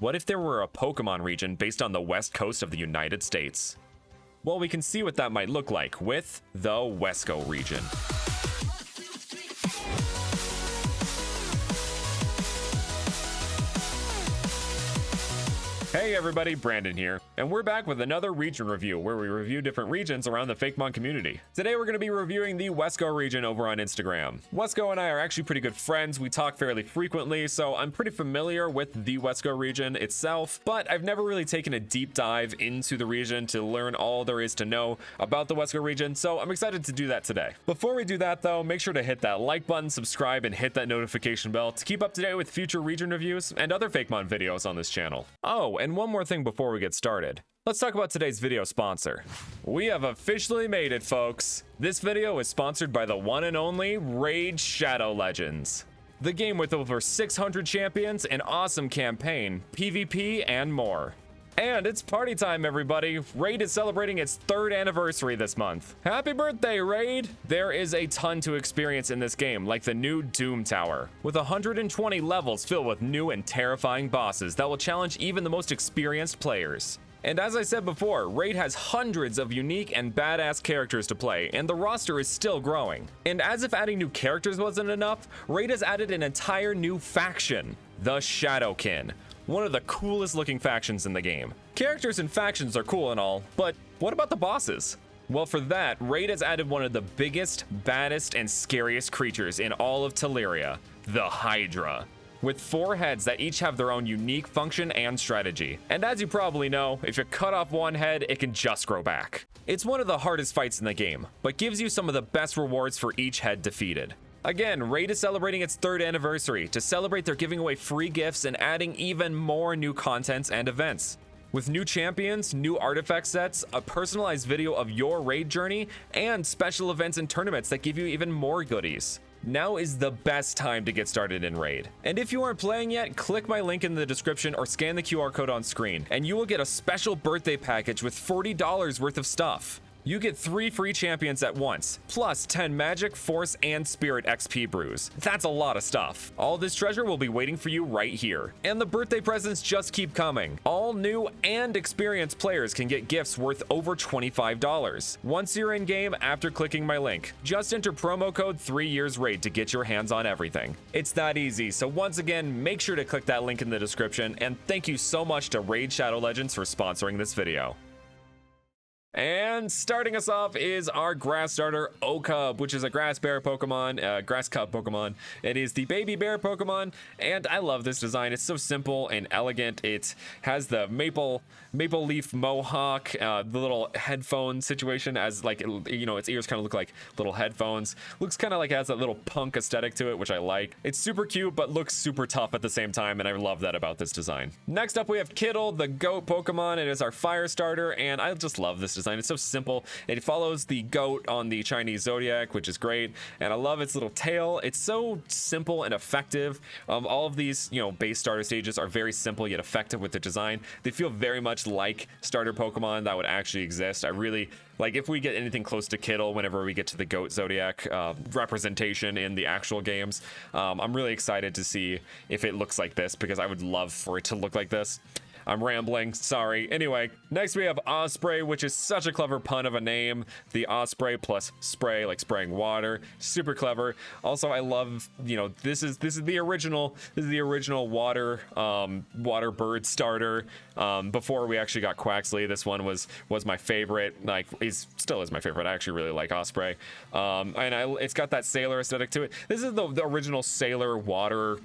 What if there were a Pokemon region based on the west coast of the United States? Well, we can see what that might look like with the Wesco region. Hey everybody, Brandon here, and we're back with another region review where we review different regions around the Fakemon community. Today we're going to be reviewing the Wesco region over on Instagram. Wesco and I are actually pretty good friends. We talk fairly frequently, so I'm pretty familiar with the Wesco region itself, but I've never really taken a deep dive into the region to learn all there is to know about the Wesco region, so I'm excited to do that today. Before we do that though, make sure to hit that like button, subscribe, and hit that notification bell to keep up to date with future region reviews and other Fakemon videos on this channel. Oh, and one more thing before we get started. Let's talk about today's video sponsor. We have officially made it, folks. This video is sponsored by the one and only Raid Shadow Legends. The game with over 600 champions, an awesome campaign, PvP, and more. And it's party time, everybody. Raid is celebrating its 3rd anniversary this month. Happy birthday, Raid! There is a ton to experience in this game, like the new Doom Tower, with 120 levels filled with new and terrifying bosses that will challenge even the most experienced players. And as I said before, Raid has hundreds of unique and badass characters to play, and the roster is still growing. And as if adding new characters wasn't enough, Raid has added an entire new faction, the Shadowkin. One of the coolest looking factions in the game. Characters and factions are cool and all, but what about the bosses? Well, for that, Raid has added one of the biggest, baddest, and scariest creatures in all of Teleria, the Hydra. With 4 heads that each have their own unique function and strategy. And as you probably know, if you cut off one head, it can just grow back. It's one of the hardest fights in the game, but gives you some of the best rewards for each head defeated. Again, Raid is celebrating its 3rd anniversary. To celebrate, they're giving away free gifts and adding even more new contents and events. With new champions, new artifact sets, a personalized video of your Raid journey, and special events and tournaments that give you even more goodies. Now is the best time to get started in Raid. And if you aren't playing yet, click my link in the description or scan the QR code on screen, and you will get a special birthday package with $40 worth of stuff. You get 3 free champions at once, plus 10 Magic, Force, and Spirit XP brews. That's a lot of stuff. All this treasure will be waiting for you right here. And the birthday presents just keep coming. All new and experienced players can get gifts worth over $25. Once you're in game after clicking my link, just enter promo code 3YearsRaid to get your hands on everything. It's that easy, so once again, make sure to click that link in the description, and thank you so much to Raid Shadow Legends for sponsoring this video. And starting us off is our grass starter O-Cub, which is a grass bear Pokemon, grass cub Pokemon. It is the baby bear Pokemon, and I love this design. It's so simple and elegant. It has the maple leaf mohawk, the little headphone situation, as like, you know, its ears kind of look like little headphones. Looks kind of like it has that little punk aesthetic to it, which I like. It's super cute, but looks super tough at the same time, and I love that about this design. Next up, we have Kittle, the goat Pokemon. It is our fire starter, and I just love this design. It's so simple. It follows the goat on the Chinese zodiac, which is great, and I love its little tail. It's so simple and effective. All of these, you know, base starter stages are very simple yet effective with the design. They feel very much like starter Pokemon that would actually exist. I really like if we get anything close to Kittle whenever we get to the goat zodiac representation in the actual games. I'm really excited to see if it looks like this, because I would love for it to look like this. I'm rambling, sorry. Anyway, next we have Osprey, which is such a clever pun of a name. The Osprey plus spray, like spraying water. Super clever. Also, I love, you know, this is the original water bird starter. Before we actually got Quaxley, this one was my favorite. Like, still is my favorite. I actually really like Osprey. It's got that sailor aesthetic to it. This is the original sailor water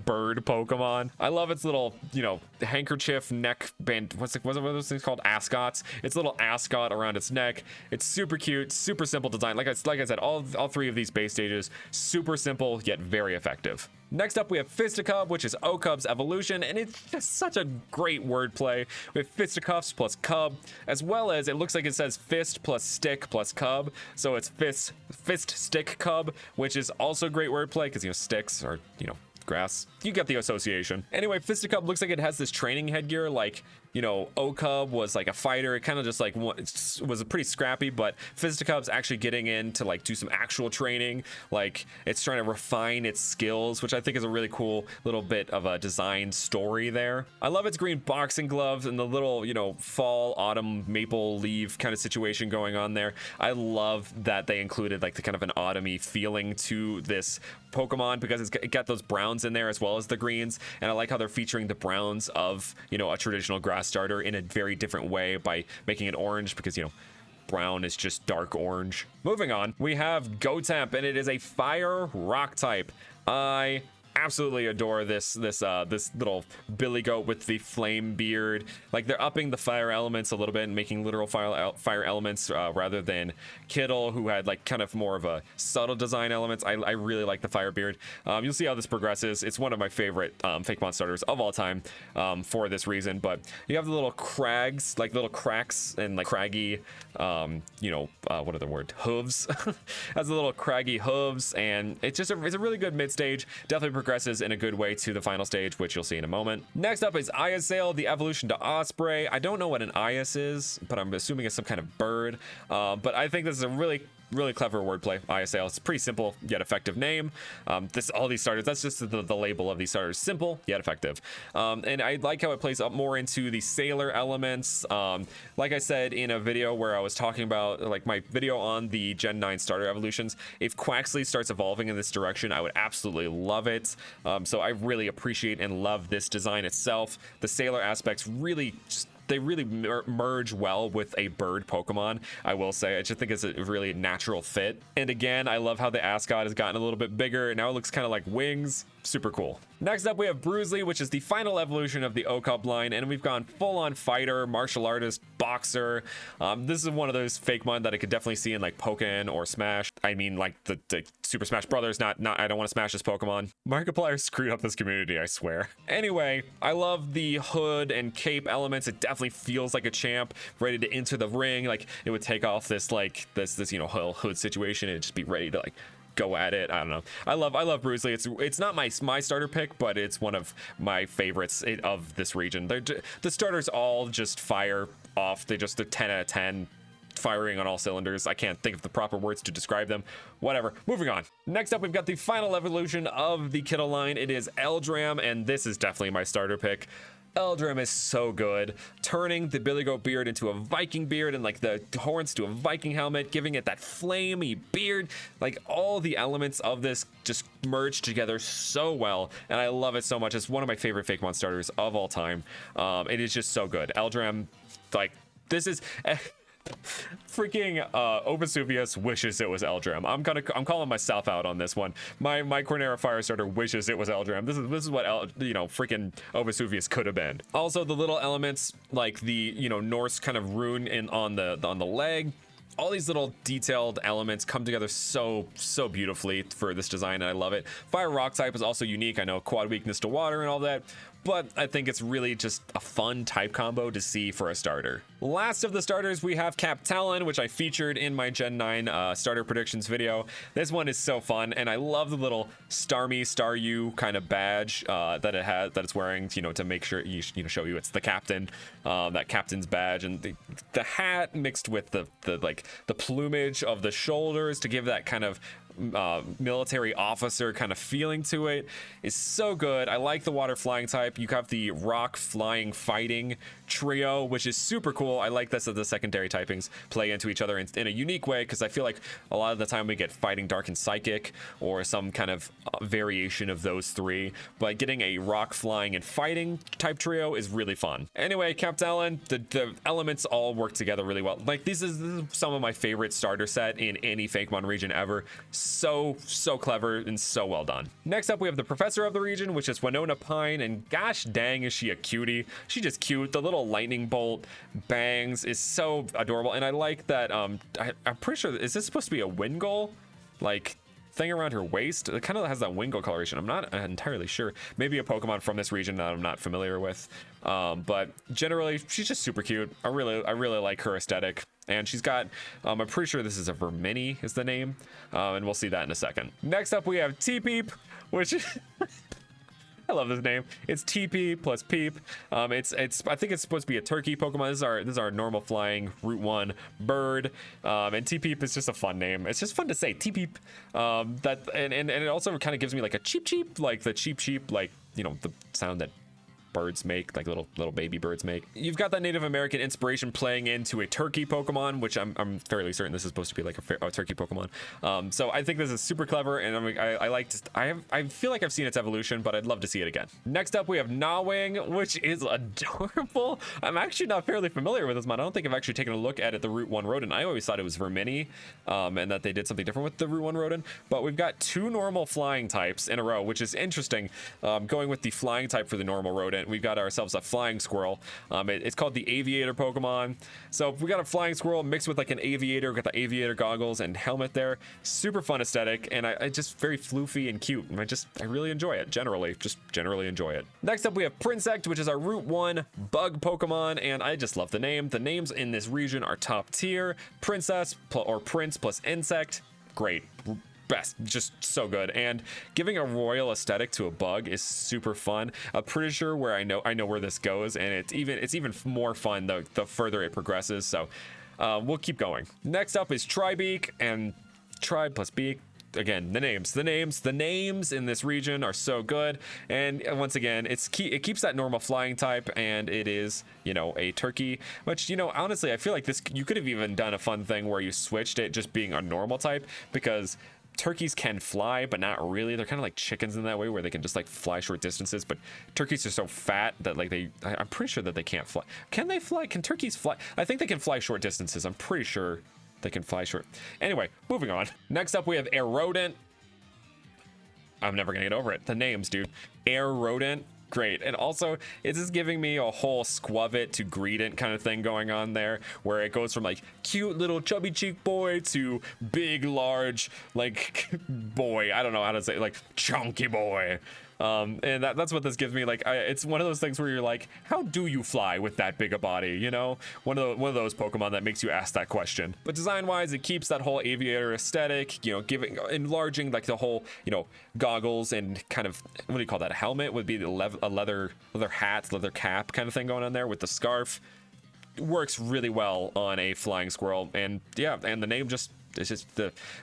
bird Pokemon. I love its little, you know, handkerchief neck band. What's one of those things called? Ascots. Its little ascot around its neck. It's super cute, super simple design. Like I said, all 3 of these base stages, super simple yet very effective. Next up, we have Fisticuff, which is O-Cub's evolution, and it's just such a great wordplay with fisticuffs plus cub, as well as it looks like it says fist plus stick plus cub, so it's fist stick cub, which is also great wordplay because, you know, sticks are, you know, grass. You get the association. Anyway, Fisticup looks like it has this training headgear, like, you know, O-Cub was like a fighter. It kind of just like was pretty scrappy, but Fisticup's actually getting in to like do some actual training. Like it's trying to refine its skills, which I think is a really cool little bit of a design story there. I love its green boxing gloves and the little, you know, fall, autumn, maple leaf kind of situation going on there. I love that they included like the kind of an autumny feeling to this Pokemon because it got those browns in there as well as the greens, and I like how they're featuring the browns of, you know, a traditional grass starter in a very different way by making it orange, because, you know, brown is just dark orange. Moving on, we have Gotemp, and it is a fire rock type. I absolutely adore this little billy goat with the flame beard. Like they're upping the fire elements a little bit and making literal fire elements rather than Kittle, who had like kind of more of a subtle design elements. I really like the fire beard. You'll see how this progresses. It's one of my favorite Fakemon starters of all time for this reason. But you have the little crags, like little cracks and like craggy, you know, what are the word? Hooves. Has the little craggy hooves, and it's a really good mid stage. Definitely progresses in a good way to the final stage, which you'll see in a moment. Next up is Iasail, the evolution to Osprey. I don't know what an Ias is, but I'm assuming it's some kind of bird. But I think this is a really clever wordplay. Iasail. It's a pretty simple yet effective name. All these starters, that's just the label of these starters. Simple yet effective. And I like how it plays up more into the sailor elements. Like I said in a video where I was talking about like my video on the Gen 9 starter evolutions, if Quaxly starts evolving in this direction, I would absolutely love it. So I really appreciate and love this design itself. The sailor aspects really they really merge well with a bird Pokemon, I will say. I just think it's a really natural fit. And again, I love how the ascot has gotten a little bit bigger. Now it looks kind of like wings. Super cool. Next up, we have Bruisley, which is the final evolution of the O-Cub line, and we've gone full-on fighter, martial artist, boxer. This is one of those Fakemon that I could definitely see in like Pokken or Smash. I mean, like the Super Smash Brothers. Not. I don't want to smash this Pokemon. Markiplier screwed up this community, I swear. Anyway, I love the hood and cape elements. It definitely feels like a champ ready to enter the ring. Like it would take off this you know hood situation and just be ready to like go at it. I don't know. I love Bruisley. It's not my starter pick, but it's one of my favorites of this region. The starters all just fire off. They're 10 out of 10. Firing on all cylinders. I can't think of the proper words to describe them. Whatever. Moving on. Next up, we've got the final evolution of the Kittle line. It is Eldram, and this is definitely my starter pick. Eldram is so good, turning the billy goat beard into a Viking beard and like the horns to a Viking helmet, giving it that flamey beard. Like all the elements of this just merge together so well, and I love it so much. It's one of my favorite Fakemon starters of all time. It is just so good. Eldram, like this is freaking Vesuvius wishes it was Eldram. I'm calling myself out on this one. My Cornera fire starter wishes it was Eldram. This is what freaking Vesuvius could have been. Also, the little elements like the Norse kind of rune on the leg. All these little detailed elements come together so beautifully for this design, and I love it. Fire rock type is also unique. I know quad weakness to water and all that, but I think it's really just a fun type combo to see for a starter. Last of the starters, we have Captalon, which I featured in my Gen 9 starter predictions video. This one is so fun, and I love the little Staryu kind of badge that it's wearing, to make sure show you it's the captain, that captain's badge, and the hat mixed with the plumage of the shoulders to give that kind of military officer kind of feeling to it is so good. I like the water flying type. You have the rock flying fighting trio, which is super cool. I like this that the secondary typings play into each other in a unique way, because I feel like a lot of the time we get fighting, dark, and psychic, or some kind of variation of those three, but getting a rock flying and fighting type trio is really fun. Anyway, Captalon, the elements all work together really well. Like this is some of my favorite starter set in any Fakemon region ever. So clever and so well done. Next up, we have the professor of the region, which is Winona Pine, and gosh dang is she a cutie. She's just cute. The little lightning bolt bangs is so adorable, and I like that. I'm pretty sure, is this supposed to be a wind goal like thing around her waist? It kind of has that wind goal coloration. I'm not entirely sure. Maybe a Pokemon from this region that I'm not familiar with, but generally she's just super cute. I really like her aesthetic. And she's got, I'm pretty sure this is a Vermini is the name, and we'll see that in a second. Next up, we have T-Peep, which I love this name. It's TP plus Peep. It's I think it's supposed to be a turkey Pokemon. This is our normal flying Route 1 bird. And TP is just a fun name. It's just fun to say. TP. And it also kind of gives me like a cheep, like the cheep, like, you know, the sound that birds make, like little baby birds make. You've got that Native American inspiration playing into a turkey Pokemon, which I'm fairly certain this is supposed to be like a turkey Pokemon. So I think this is super clever, and I feel like I've seen its evolution, but I'd love to see it again. Next up, we have Gnawing, which is adorable. I'm actually not fairly familiar with this mod. I don't think I've actually taken a look at it, the Route 1 Rodent. I always thought it was Vermini, and that they did something different with the Route 1 Rodent, but we've got 2 normal flying types in a row, which is interesting. Going with the flying type for the normal rodent, we've got ourselves a flying squirrel. It's called the aviator Pokemon. So if we got a flying squirrel mixed with like an aviator, got the aviator goggles and helmet there. Super fun aesthetic, and I just very floofy and cute. And I really enjoy it. Generally enjoy it. Next up, we have Prinsect, which is our Route 1 bug Pokemon, and I just love the name. The names in this region are top tier. Princess or Prince plus Insect, great. Best, just so good. And giving a royal aesthetic to a bug is super fun. I'm pretty sure where I know where this goes, and it's even more fun the further it progresses. So we'll keep going. Next up is Tribeak, and Tribe plus Beak. Again, the names in this region are so good. And once again, it keeps that normal flying type, and it is, you know, a turkey, which, you know, honestly, I feel like you could have even done a fun thing where you switched it just being a normal type, because turkeys can fly, but not really. They're kind of like chickens in that way, where they can just like fly short distances, but turkeys are so fat that like I'm pretty sure that they can't fly. Can they fly? Can turkeys fly? I think they can fly short distances. I'm pretty sure they can fly short. Anyway, moving on. Next up, we have Aerodent. I'm never gonna get over it. The names, dude. Aerodent. Great. And also, it's just giving me a whole Squavit to Greedent kind of thing going on there, where it goes from like cute little chubby cheek boy to big, large, like boy. I don't know how to say it, like chunky boy. And that's what this gives me. Like, it's one of those things where you're like, how do you fly with that big a body? You know, one of those Pokemon that makes you ask that question. But design-wise, it keeps that whole aviator aesthetic. You know, enlarging like the whole, you know, goggles and kind of, what do you call that? A helmet would be a leather hat, leather cap kind of thing going on there with the scarf. It works really well on a flying squirrel, and yeah, and the name just. It's just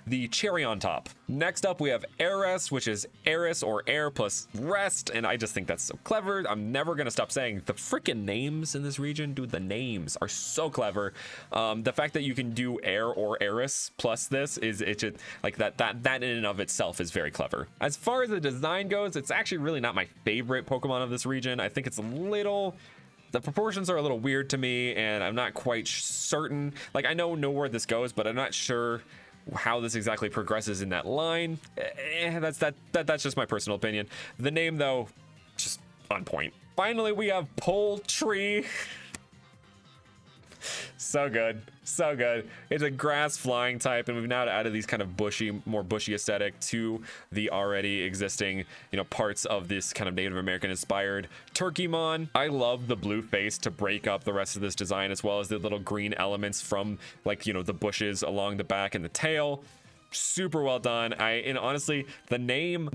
the cherry on top. Next up, we have Airess, which is Eris or air plus rest, and I just think that's so clever. I'm never gonna stop saying the freaking names in this region, dude. The names are so clever. The fact that you can do air or Eris plus this it's just like that in and of itself is very clever. As far as the design goes, it's actually really not my favorite Pokemon of this region. I think it's a little. The proportions are a little weird to me, and I'm not quite certain. Like, I know where this goes, but I'm not sure how this exactly progresses in that line. That's just my personal opinion. The name, though, just on point. Finally, we have Poultry. So good, so good. It's a grass flying type, and we've now added these kind of more bushy aesthetic to the already existing, you know, parts of this kind of Native American inspired Turkeymon. I love the blue face to break up the rest of this design, as well as the little green elements from, like, you know, the bushes along the back and the tail. Super well done. And honestly, the name.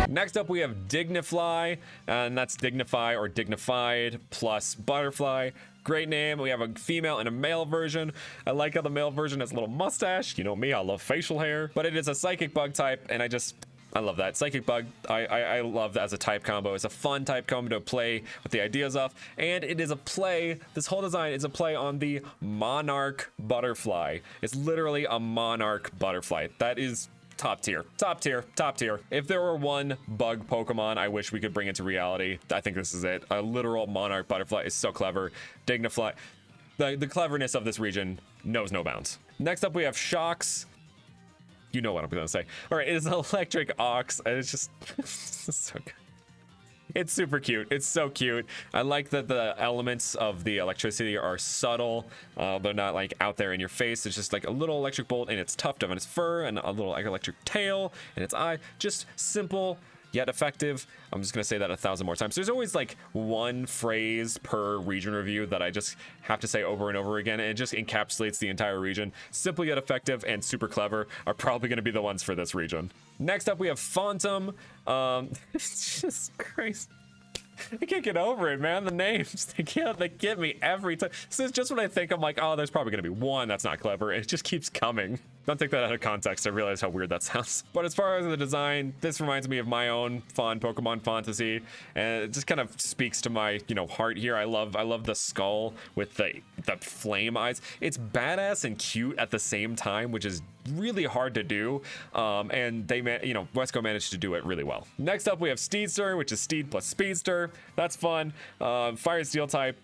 Next up, we have Dignifly, and that's Dignify or Dignified plus Butterfly. Great name. We have a female and a male version. I like how the male version has a little mustache. You know me, I love facial hair. But it is a Psychic Bug type, and I love that. Psychic Bug, I love that as a type combo. It's a fun type combo to play with the ideas of, and it is a play, this whole design is a play on the Monarch Butterfly. It's literally a Monarch Butterfly. That is top tier. If there were one bug Pokemon I wish we could bring into reality, I think this is it. A literal Monarch Butterfly is so clever. Dignifly. The cleverness of this region knows no bounds. Next up, we have Shocks. You know what I'm gonna say. All right, it is an electric ox, and it's just it's so good. It's super cute. It's so cute. I like that the elements of the electricity are subtle. They're not like out there in your face. It's just like a little electric bolt in its tuft of its fur, and a little like electric tail in its eye. Just simple, yet effective. I'm just gonna say that 1,000 more times. There's always like one phrase per region review that I just have to say over and over again, and it just encapsulates the entire region. Simple yet effective and super clever are probably gonna be the ones for this region. Next up, we have Phantom. It's just crazy. I can't get over it, man. The names, they get me every time. This is just when I think, I'm like, oh, there's probably gonna be one that's not clever. It just keeps coming. Don't take that out of context. I realize how weird that sounds. But as far as the design, this reminds me of my own fun Pokemon fantasy, and it just kind of speaks to my, you know, heart here. I love the skull with the flame eyes. It's badass and cute at the same time, which is really hard to do, and Wesco managed to do it really well. Next up, we have Steedster, which is Steed plus Speedster. That's fun. Fire Steel type.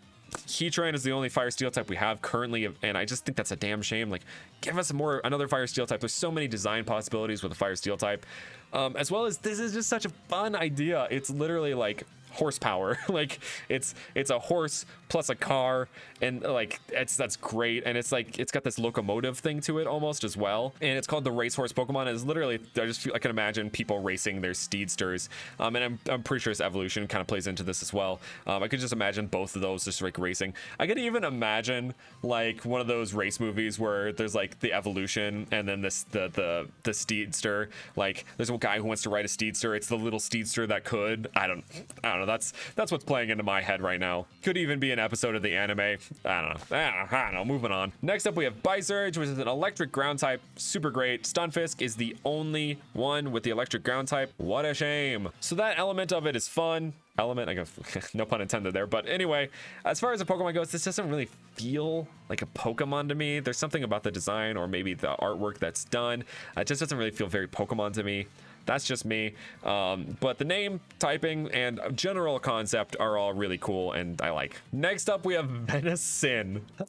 Heatran is the only Fire Steel type we have currently, and I just think that's a damn shame. Like, give us another Fire Steel type. There's so many design possibilities with a Fire Steel type, as well as this is just such a fun idea. It's literally like horsepower. Like it's a horse plus a car, and like that's great. And it's like it's got this locomotive thing to it almost as well, and it's called the racehorse Pokemon. And it's literally, I can imagine people racing their Steedsters, and I'm pretty sure its evolution kind of plays into this as well. I could just imagine both of those just like racing. I could even imagine like one of those race movies where there's like the evolution and then the Steedster. Like there's a guy who wants to ride a Steedster. It's the little Steedster that could. I don't know. That's what's playing into my head right now. Could even be an episode of the anime. I don't know. Moving on. Next up, we have Bisurge, which is an electric ground type. Super great. Stunfisk is the only one with the electric ground type. What a shame. So that element of it is fun. Element, I guess, no pun intended there. But anyway, as far as a Pokemon goes, this doesn't really feel like a Pokemon to me. There's something about the design or maybe the artwork that's done. It just doesn't really feel very Pokemon to me. That's just me. But the name, typing, and general concept are all really cool and I like. Next up, we have Venison. The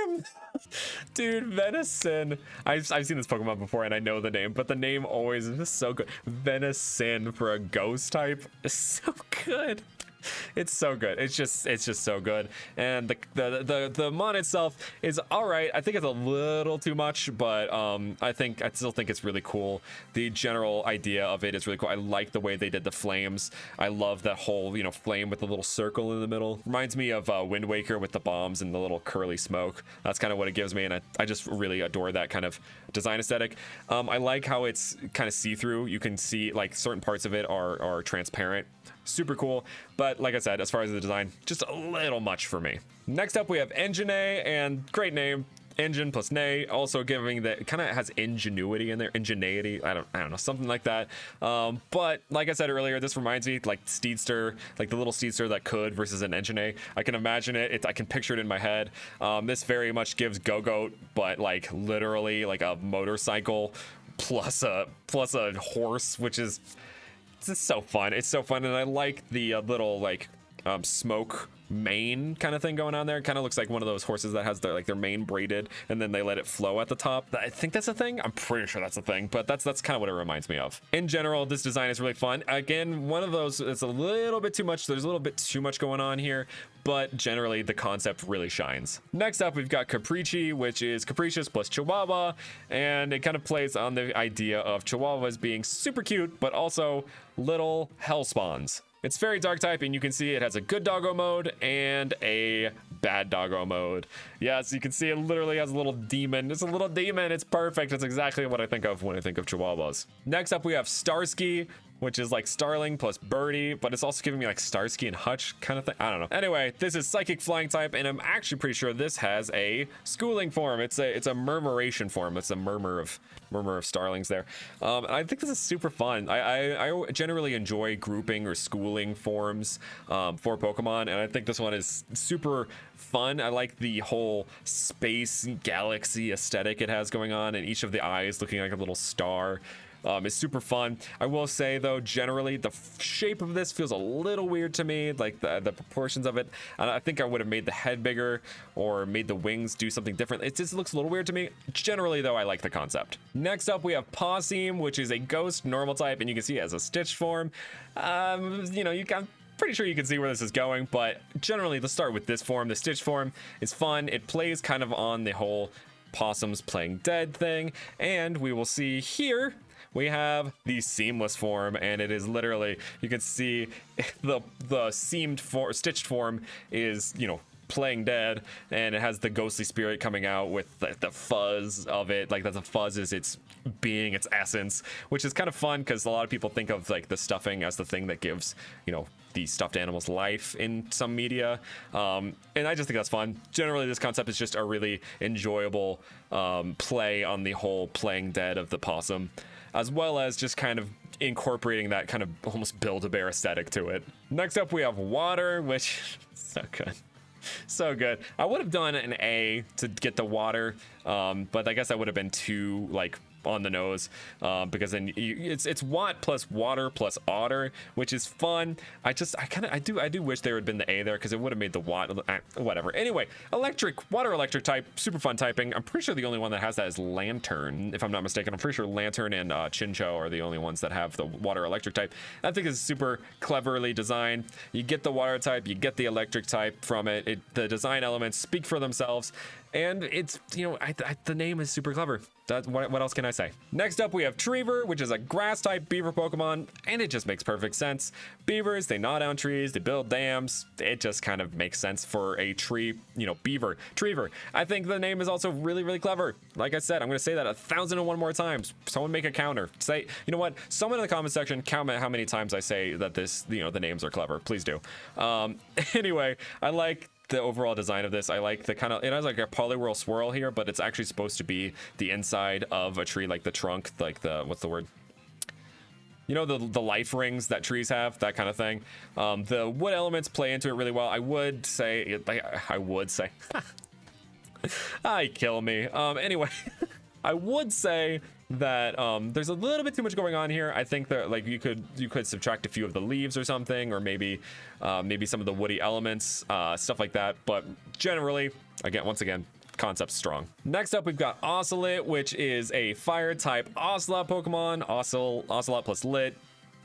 name! Dude, Venison. I've seen this Pokemon before and I know the name, but the name always is just so good. Venison for a ghost type is so good. It's so good. It's just so good. And the mon itself is all right. I think it's a little too much, but I still think it's really cool. The general idea of it is really cool. I like the way they did the flames. I love that whole, you know, flame with the little circle in the middle. Reminds me of Wind Waker with the bombs and the little curly smoke. That's kind of what it gives me, and I just really adore that kind of design aesthetic. I like how it's kind of see-through. You can see like certain parts of it are transparent. Super cool, but like I said, as far as the design, just a little much for me. Next up, we have Engine, and great name. Engine plus Nay, also giving that kind of has ingenuity in there, ingenuity. I don't know, something like that. But like I said earlier, this reminds me like Steedster, like the little Steedster that could versus an Engine. I can imagine it. I can picture it in my head. This very much gives Go-Goat, but like literally like a motorcycle plus a horse, which is. It's so fun. It's so fun, and I like the little like smoke mane kind of thing going on there. It kind of looks like one of those horses that has their mane braided, and then they let it flow at the top. I think that's a thing. I'm pretty sure that's a thing, but that's kind of what it reminds me of. In general, this design is really fun. Again, one of those, it's a little bit too much. There's a little bit too much going on here, but generally the concept really shines. Next up, we've got Capricci, which is Capricious plus Chihuahua, and it kind of plays on the idea of Chihuahuas being super cute, but also little hellspawns. It's fairy dark type, and you can see it has a good doggo mode and a bad doggo mode. Yes, you can see it literally has a little demon. It's a little demon. It's perfect. It's exactly what I think of when I think of Chihuahuas. Next up, we have Starsky, which is like Starling plus Birdie, but it's also giving me like Starsky and Hutch kind of thing. I don't know. Anyway, this is Psychic Flying type, and I'm actually pretty sure this has a schooling form. It's a murmuration form. It's a murmur of starlings there. And I think this is super fun. I generally enjoy grouping or schooling forms for Pokemon, and I think this one is super fun. I like the whole space galaxy aesthetic it has going on, and each of the eyes looking like a little star. It's super fun. I will say though, generally the shape of this feels a little weird to me, like the proportions of it. And I think I would have made the head bigger or made the wings do something different. It just looks a little weird to me. Generally though, I like the concept. Next up, we have Pawseam, which is a ghost normal type, and you can see it has a stitch form. I'm pretty sure you can see where this is going, but generally let's start with this form. The stitch form is fun. It plays kind of on the whole possums playing dead thing, and we will see here we have the seamless form, and it is literally, you can see the stitched form is, you know, playing dead, and it has the ghostly spirit coming out with the fuzz of it. Like that, the fuzz is its being, its essence, which is kind of fun because a lot of people think of like the stuffing as the thing that gives, you know, the stuffed animals life in some media, and I just think that's fun. Generally, this concept is just a really enjoyable play on the whole playing dead of the possum, as well as just kind of incorporating that kind of almost Build-A-Bear aesthetic to it. Next up, we have water, which so good. So good. I would have done an A to get the water, but I guess that would have been too like on the nose, because then it's watt plus water plus otter, which is fun. I do wish there would have been the A there because it would have made the watt whatever. Anyway, water electric type, super fun typing. I'm pretty sure the only one that has that is Lantern, if I'm not mistaken. I'm pretty sure Lantern and Chincho are the only ones that have the water electric type. I think it's super cleverly designed. You get the water type, you get the electric type from it. The design elements speak for themselves, and it's, you know, the name is super clever. What else can I say? Next up, we have Treever, which is a grass type beaver Pokemon, and it just makes perfect sense. Beavers, they gnaw down trees, they build dams. It just kind of makes sense for a tree, you know, beaver. Treever. I think the name is also really, really clever. Like I said, I'm going to say that 1,001 more times. Someone make a counter. Say, you know what? Someone in the comment section comment how many times I say that this, you know, the names are clever. Please do. Anyway, I like the overall design of this. I like the kind of, it has like a polywhirl swirl here, but it's actually supposed to be the inside of a tree, like the trunk, like the, what's the word? You know, the life rings that trees have, that kind of thing. The wood elements play into it really well. I would say, kill me. Anyway, I would say that there's a little bit too much going on here. I think that like you could subtract a few of the leaves or something, or maybe some of the woody elements, stuff like that. But generally, once again, concept's strong. Next up, we've got Ocelot, which is a fire type Ocelot Pokemon. Ocelot plus Lit.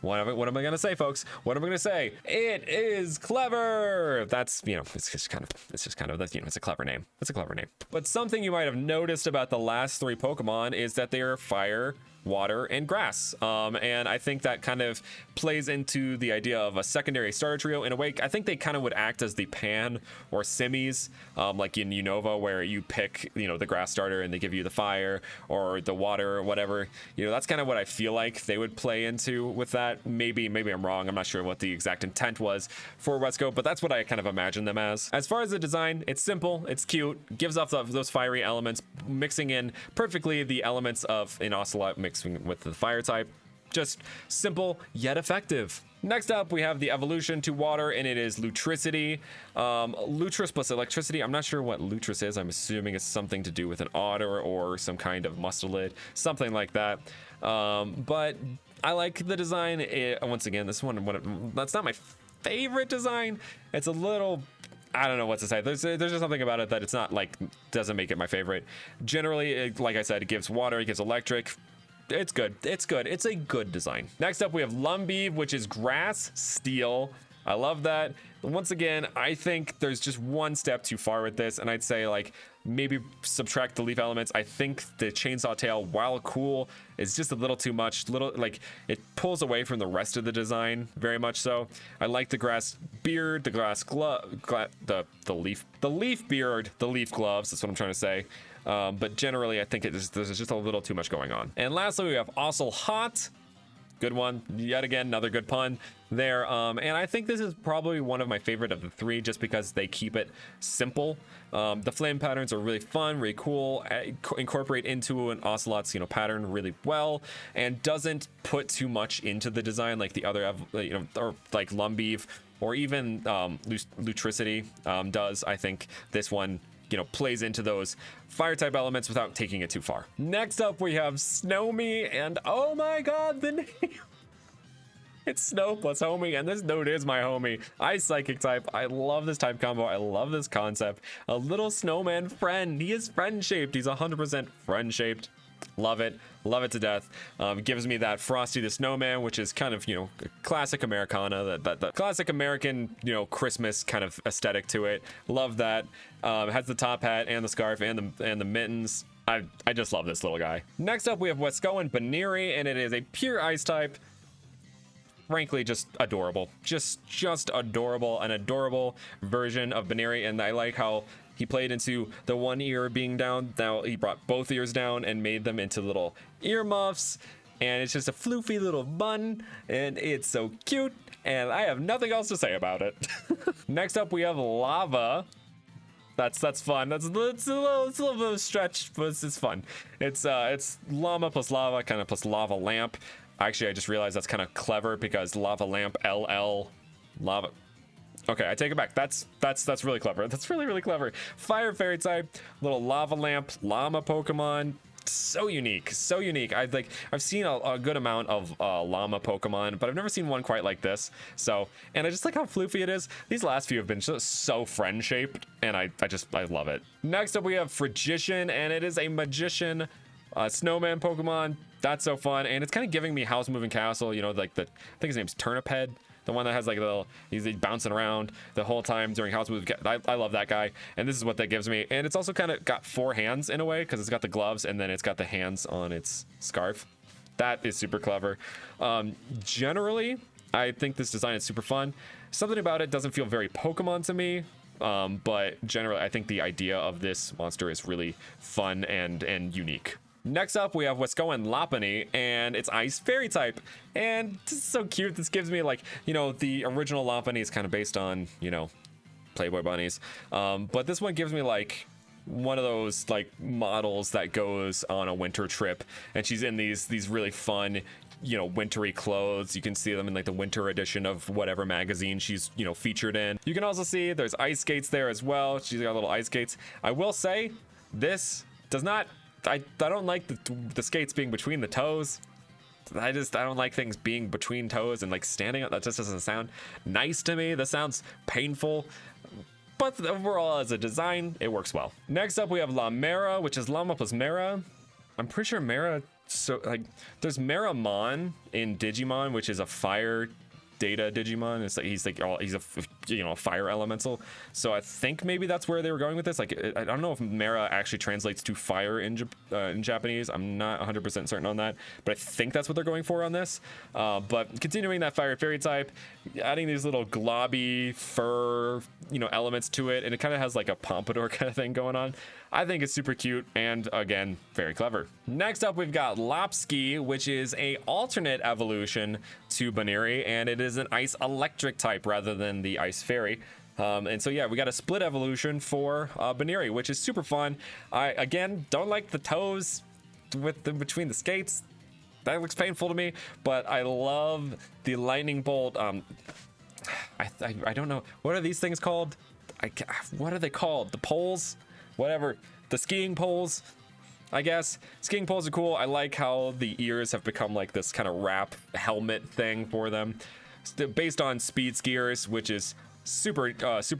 What am I gonna say, folks? What am I gonna say? It is clever. That's, you know, it's just kind of that's, you know, it's a clever name. It's a clever name. But something you might have noticed about the last three Pokemon is that they are fire, water, and grass. And I think that kind of plays into the idea of a secondary starter trio in a way. I think they kind of would act as the Pan or Simmies, like in Unova, where you pick, you know, the grass starter and they give you the fire or the water or whatever. You know, that's kind of what I feel like they would play into with that. Maybe I'm wrong. I'm not sure what the exact intent was for Wesco, but that's what I kind of imagine them as. As far as the design, it's simple, it's cute, gives off those fiery elements, mixing in perfectly the elements of an Ocelot mixing with the fire type. Just simple yet effective. Next up, we have the evolution to water, and it is Lutricity. Lutris plus electricity. I'm not sure what Lutris is. I'm assuming it's something to do with an otter or some kind of mustelid, something like that. But I like the design. Once again, this one, that's not my favorite design. It's a little, I don't know what to say. There's just something about it that it's not like, doesn't make it my favorite. Generally, like I said, it gives water, it gives electric. It's good. It's good. It's a good design. Next up, we have Lumbeef, which is grass steel. I love that. Once again, I think there's just one step too far with this, and I'd say like maybe subtract the leaf elements. I think the chainsaw tail, while cool, is just a little too much. Like it pulls away from the rest of the design very much so. I like the grass beard, the grass glove, the leaf beard, the leaf gloves. That's what I'm trying to say. But generally, I think there's just a little too much going on. And lastly, we have Ocelot. Good one. Yet again, another good pun there. And I think this is probably one of my favorite of the three, just because they keep it simple. The flame patterns are really fun, really cool. Incorporate into an Ocelot's, you know, pattern really well, and doesn't put too much into the design like the other, you know, or like Lumbeef or even Lutricity does. I think this one, you know, plays into those fire type elements without taking it too far. Next up, we have Snowmy, and oh my god, the name. It's Snow plus Homie, and this dude is my homie. Ice Psychic type. I love this type combo. I love this concept. A little snowman friend. He is friend shaped. He's 100% friend shaped. Love it. Love it to death. Gives me that Frosty the Snowman, which is kind of, you know, classic Americana, that classic American, you know, Christmas kind of aesthetic to it. Love that. Has the top hat and the scarf and the mittens. I just love this little guy. Next up, we have Wesco and Baneri, and it is a pure ice type. Frankly, just adorable. Just adorable. An adorable version of Baneri, and I like how he played into the one ear being down. Now he brought both ears down and made them into little earmuffs, and it's just a floofy little bun, and it's so cute, and I have nothing else to say about it. Next up, we have Lava. That's fun. It's a little bit of a stretch, but it's fun. It's llama plus lava, kind of plus lava lamp. Actually, I just realized that's kind of clever because lava lamp LL lava. Okay, I take it back. That's really clever. That's really clever. Fire fairy type, little lava lamp, llama Pokemon. So unique, so unique. I've seen a good amount of llama Pokemon, but I've never seen one quite like this. So, and I just like how floofy it is. These last few have been just so friend shaped, and I love it. Next up, we have Frigician, and it is a magician snowman Pokemon. That's so fun, and it's kind of giving me House Moving Castle. You know, like I think his name's Turnip Head. The one that has like a little, he's bouncing around the whole time during House Move. I love that guy, and this is what that gives me. And it's also kind of got 4 hands in a way because it's got the gloves and then it's got the hands on its scarf. That is super clever. Generally, I think this design is super fun. Something about it doesn't feel very Pokemon to me, but generally, I think the idea of this monster is really fun and unique. Next up, we have Wesco and Lopunny, and it's Ice Fairy type. And this is so cute. This gives me, like, you know, the original Lopunny is kind of based on, you know, Playboy bunnies. But this one gives me, like, one of those, like, models that goes on a winter trip. And she's in these really fun, you know, wintry clothes. You can see them in, like, the winter edition of whatever magazine she's, you know, featured in. You can also see there's ice skates there as well. She's got little ice skates. I will say, this does not... I don't like the skates being between the toes. I don't like things being between toes and like standing up. That just doesn't sound nice to me. That sounds painful. But overall, as a design, it works well. Next up, we have Lamera, which is Llama plus Mera. I'm pretty sure Mera. So like, there's Meramon in Digimon, which is a fire data Digimon. It's like he's a you know, a fire elemental. So I think maybe that's where they were going with this. Like I don't know if Mera actually translates to fire in Japanese. I'm not 100% certain on that, but I think that's what they're going for on this. But continuing that fire fairy type, adding these little globby fur, you know, elements to it, and it kind of has like a pompadour kind of thing going on. I think it's super cute and, again, very clever. Next up, we've got Lopski, which is a alternate evolution to Baneri, and it is an ice electric type rather than the ice fairy. And so, yeah, we got a split evolution for Baneri, which is super fun. I, again, don't like the toes between the skates. That looks painful to me, but I love the lightning bolt. I don't know. What are these things called? What are they called? The poles? Whatever, the skiing poles, I guess. Skiing poles are cool. I like how the ears have become like this kind of wrap helmet thing for them, based on speed skiers, which is super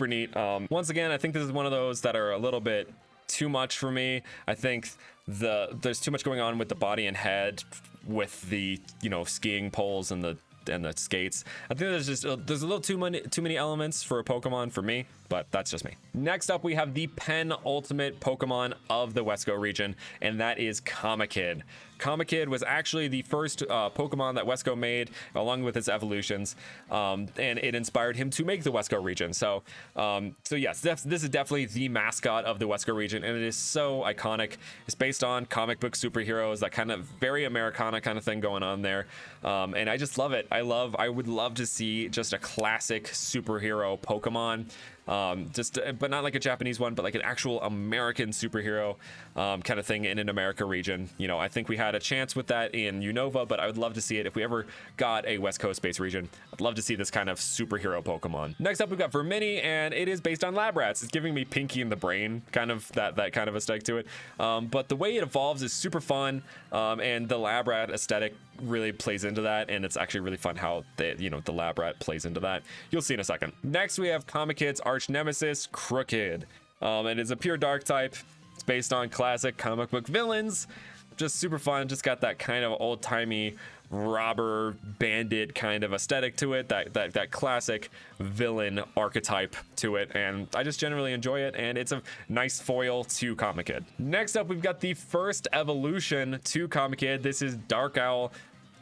neat. Once again, I think this is one of those that are a little bit too much for me. I think there's too much going on with the body and head with the, you know, skiing poles and the skates. I think there's a little too many elements for a Pokemon for me, but that's just me. Next up, we have the penultimate Pokemon of the Wesco region, and that is Kamakid. Kamakid was actually the first Pokemon that Wesco made, along with its evolutions, and it inspired him to make the Wesco region. So yes, this is definitely the mascot of the Wesco region, and it is so iconic. It's based on comic book superheroes, that kind of very Americana kind of thing going on there, and I just love it. I would love to see just a classic superhero Pokemon. But not like a Japanese one, but like an actual American superhero kind of thing in an America region. You know, I think we had a chance with that in Unova, but I would love to see it if we ever got a West Coast space region. I'd love to see this kind of superhero Pokemon. Next up, we've got Vermini, and it is based on lab rats. It's giving me Pinky in the Brain, kind of that kind of aesthetic to it. But the way it evolves is super fun, and the lab rat aesthetic really plays into that, and it's actually really fun how the lab rat plays into that. You'll see in a second. Next, we have Kamakid's arch nemesis, Crooked. It is a pure dark type. It's based on classic comic book villains. Just super fun. Just got that kind of old-timey robber bandit kind of aesthetic to it, that classic villain archetype to it, and I just generally enjoy it, and it's a nice foil to Comic Kid. Next up, we've got the first evolution to Comic Kid. This is Dark Owl,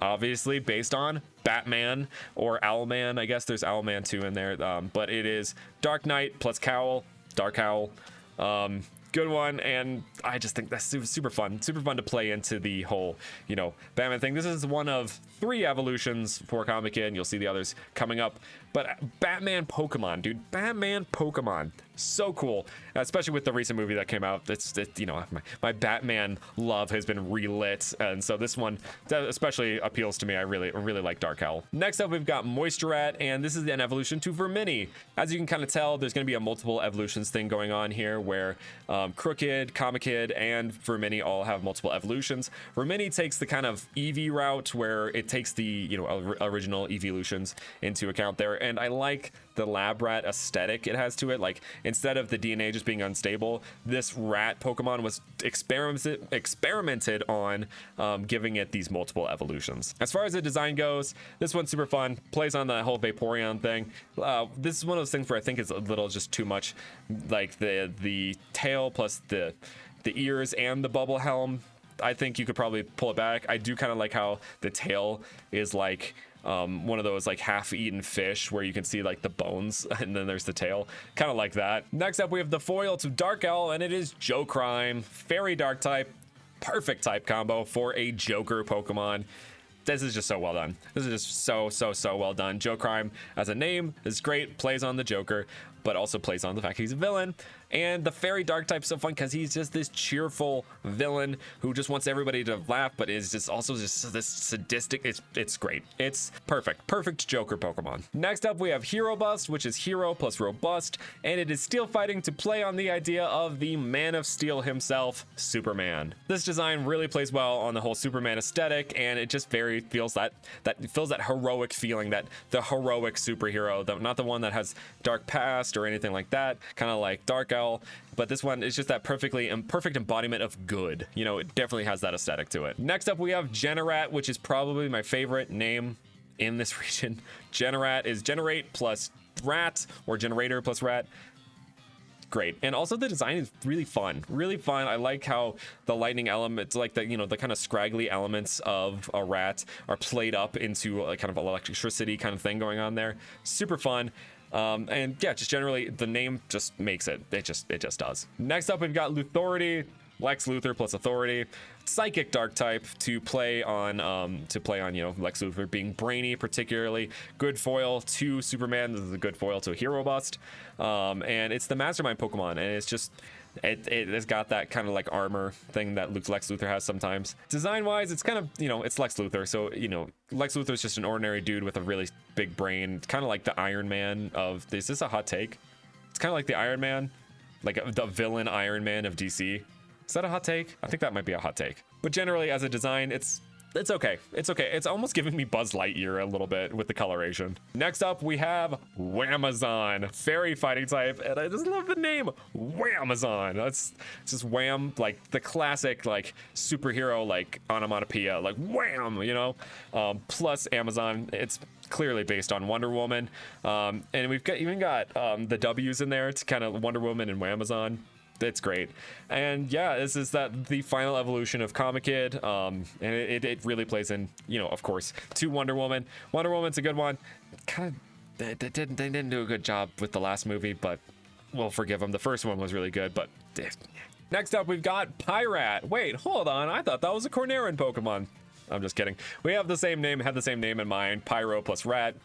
obviously based on Batman or Owlman. I guess there's Owlman 2 in there, but it is Dark Knight plus Cowl, Dark Owl. Good one, and I just think that's super fun to play into the whole, you know, Batman thing. This is one of 3 evolutions for Comic Kid, and you'll see the others coming up. But Batman Pokemon, dude, Batman Pokemon, so cool, especially with the recent movie that came out. It's you know, my Batman love has been relit, and so this one that especially appeals to me. I really like Dark Owl. Next up, we've got Moisturat, and this is an evolution to Vermini. As you can kind of tell, there's going to be a multiple evolutions thing going on here, where Crooked, Comic Kid, and Vermini all have multiple evolutions. Vermini takes the kind of Eevee route, where it takes the, you know, original evolutions into account there, and I like the lab rat aesthetic it has to it. Like, instead of the DNA just being unstable, this rat Pokemon was experimented on, giving it these multiple evolutions. As far as the design goes, this one's super fun, plays on the whole Vaporeon thing. This is one of those things where I think it's a little just too much, like the tail plus the ears and the bubble helm. I think you could probably pull it back. I do kind of like how the tail is like one of those like half-eaten fish where you can see like the bones and then there's the tail, kind of like that. Next up, we have the foil to Dark Owl, and it is Joe Crime, Fairy Dark type, perfect type combo for a Joker Pokemon. This is just so well done. This is just so well done. Joe Crime as a name is great, plays on the Joker, but also plays on the fact he's a villain. And the Fairy Dark type's so fun because he's just this cheerful villain who just wants everybody to laugh, but is just also just this sadistic. It's great. It's perfect Joker Pokemon. Next up, we have Hero Bust, which is Hero plus Robust, and it is steel fighting to play on the idea of the Man of Steel himself, Superman. This design really plays well on the whole Superman aesthetic, and it just very feels that heroic feeling, that the heroic superhero, not the one that has dark past or anything like that, kind of like Dark Owl. But this one is just that perfect embodiment of good. You know, it definitely has that aesthetic to it. Next up, we have Generat, which is probably my favorite name in this region. Generat is generate plus rat, or generator plus rat. Great. And also the design is really fun. I like how the lightning elements, like the, you know, the kind of scraggly elements of a rat are played up into a kind of electricity kind of thing going on there. Super fun. And yeah, just generally the name just makes it. It just does. Next up, we've got Luthority, Lex Luthor plus Authority, Psychic Dark type to play on, you know, Lex Luthor being brainy, particularly good foil to Superman. This is a good foil to a Hero Bust, and it's the Mastermind Pokemon, and it's just. It has got that kind of like armor thing that Lex Luthor has sometimes. Design wise, it's kind of, you know, it's Lex Luthor, so, you know, Lex Luthor is just an ordinary dude with a really big brain, kind of like the Iron Man of, is this a hot take? It's kind of like the Iron Man, like the villain Iron Man of DC. Is that a hot take? I think that might be a hot take. But generally, as a design, it's okay. It's almost giving me Buzz Lightyear a little bit with the coloration. Next up, we have Whamazon, fairy fighting type, and I just love the name Whamazon. It's just wham, like the classic like superhero like onomatopoeia, like wham, you know. Plus Amazon, it's clearly based on Wonder Woman, and we've even got the W's in there. It's kind of Wonder Woman and Whamazon. It's great. And yeah, this is the final evolution of Comic Kid, and it really plays in, you know, of course, to Wonder Woman. Wonder Woman's a good one. Kind of they didn't do a good job with the last movie, but we'll forgive them. The first one was really good, but next up we've got Pyrat. Wait, hold on, I thought that was a Cornerian Pokemon. I'm just kidding. We have the same name, had the same name in mind, Pyro plus Rat.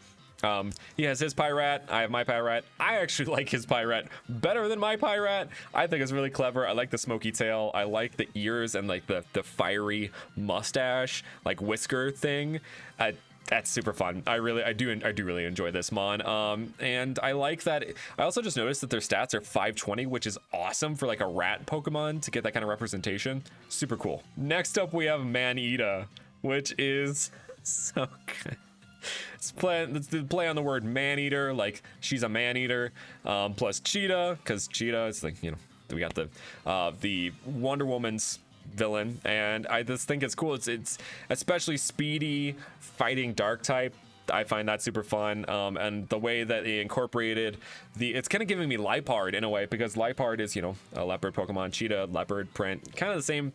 He has his Pyrat, I have my Pyrat. I actually like his Pyrat better than my Pyrat. I think it's really clever. I like the smoky tail. I like the ears and like the fiery mustache, like whisker thing. That's super fun. I do really enjoy this mon. And I like that. I also just noticed that their stats are 520, which is awesome for like a rat Pokemon to get that kind of representation. Super cool. Next up, we have Maneater, which is so good. Let's play on the word man-eater, like she's a man-eater, plus cheetah, because cheetah is like, you know, we got the Wonder Woman's villain, and I just think it's cool. It's especially speedy fighting dark type. I find that super fun, and the way that they incorporated it's kind of giving me Lipard in a way, because Lipard is, you know, a leopard Pokemon, cheetah, leopard, print, kind of the same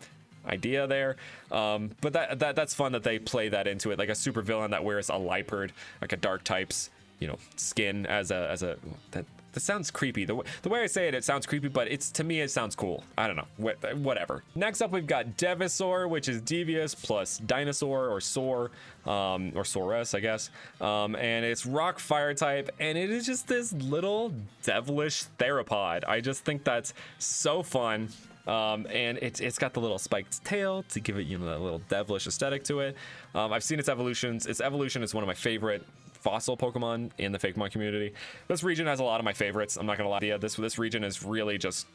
idea there, but that's fun that they play that into it, like a super villain that wears a Lipard, like a dark type's, you know, skin as a that sounds creepy. The way I say it sounds creepy, but to me it sounds cool. I don't know, whatever. Next up we've got Devisaur, which is devious plus dinosaur or soar, or Saurus, I guess, and it's rock fire type, and it is just this little devilish theropod. I just think that's so fun. And it's got the little spiked tail to give it, you know, that little devilish aesthetic to it. I've seen its evolutions. Its evolution is one of my favorite fossil Pokemon in the Fakemon community. This region has a lot of my favorites. I'm not gonna lie to you. This region is really just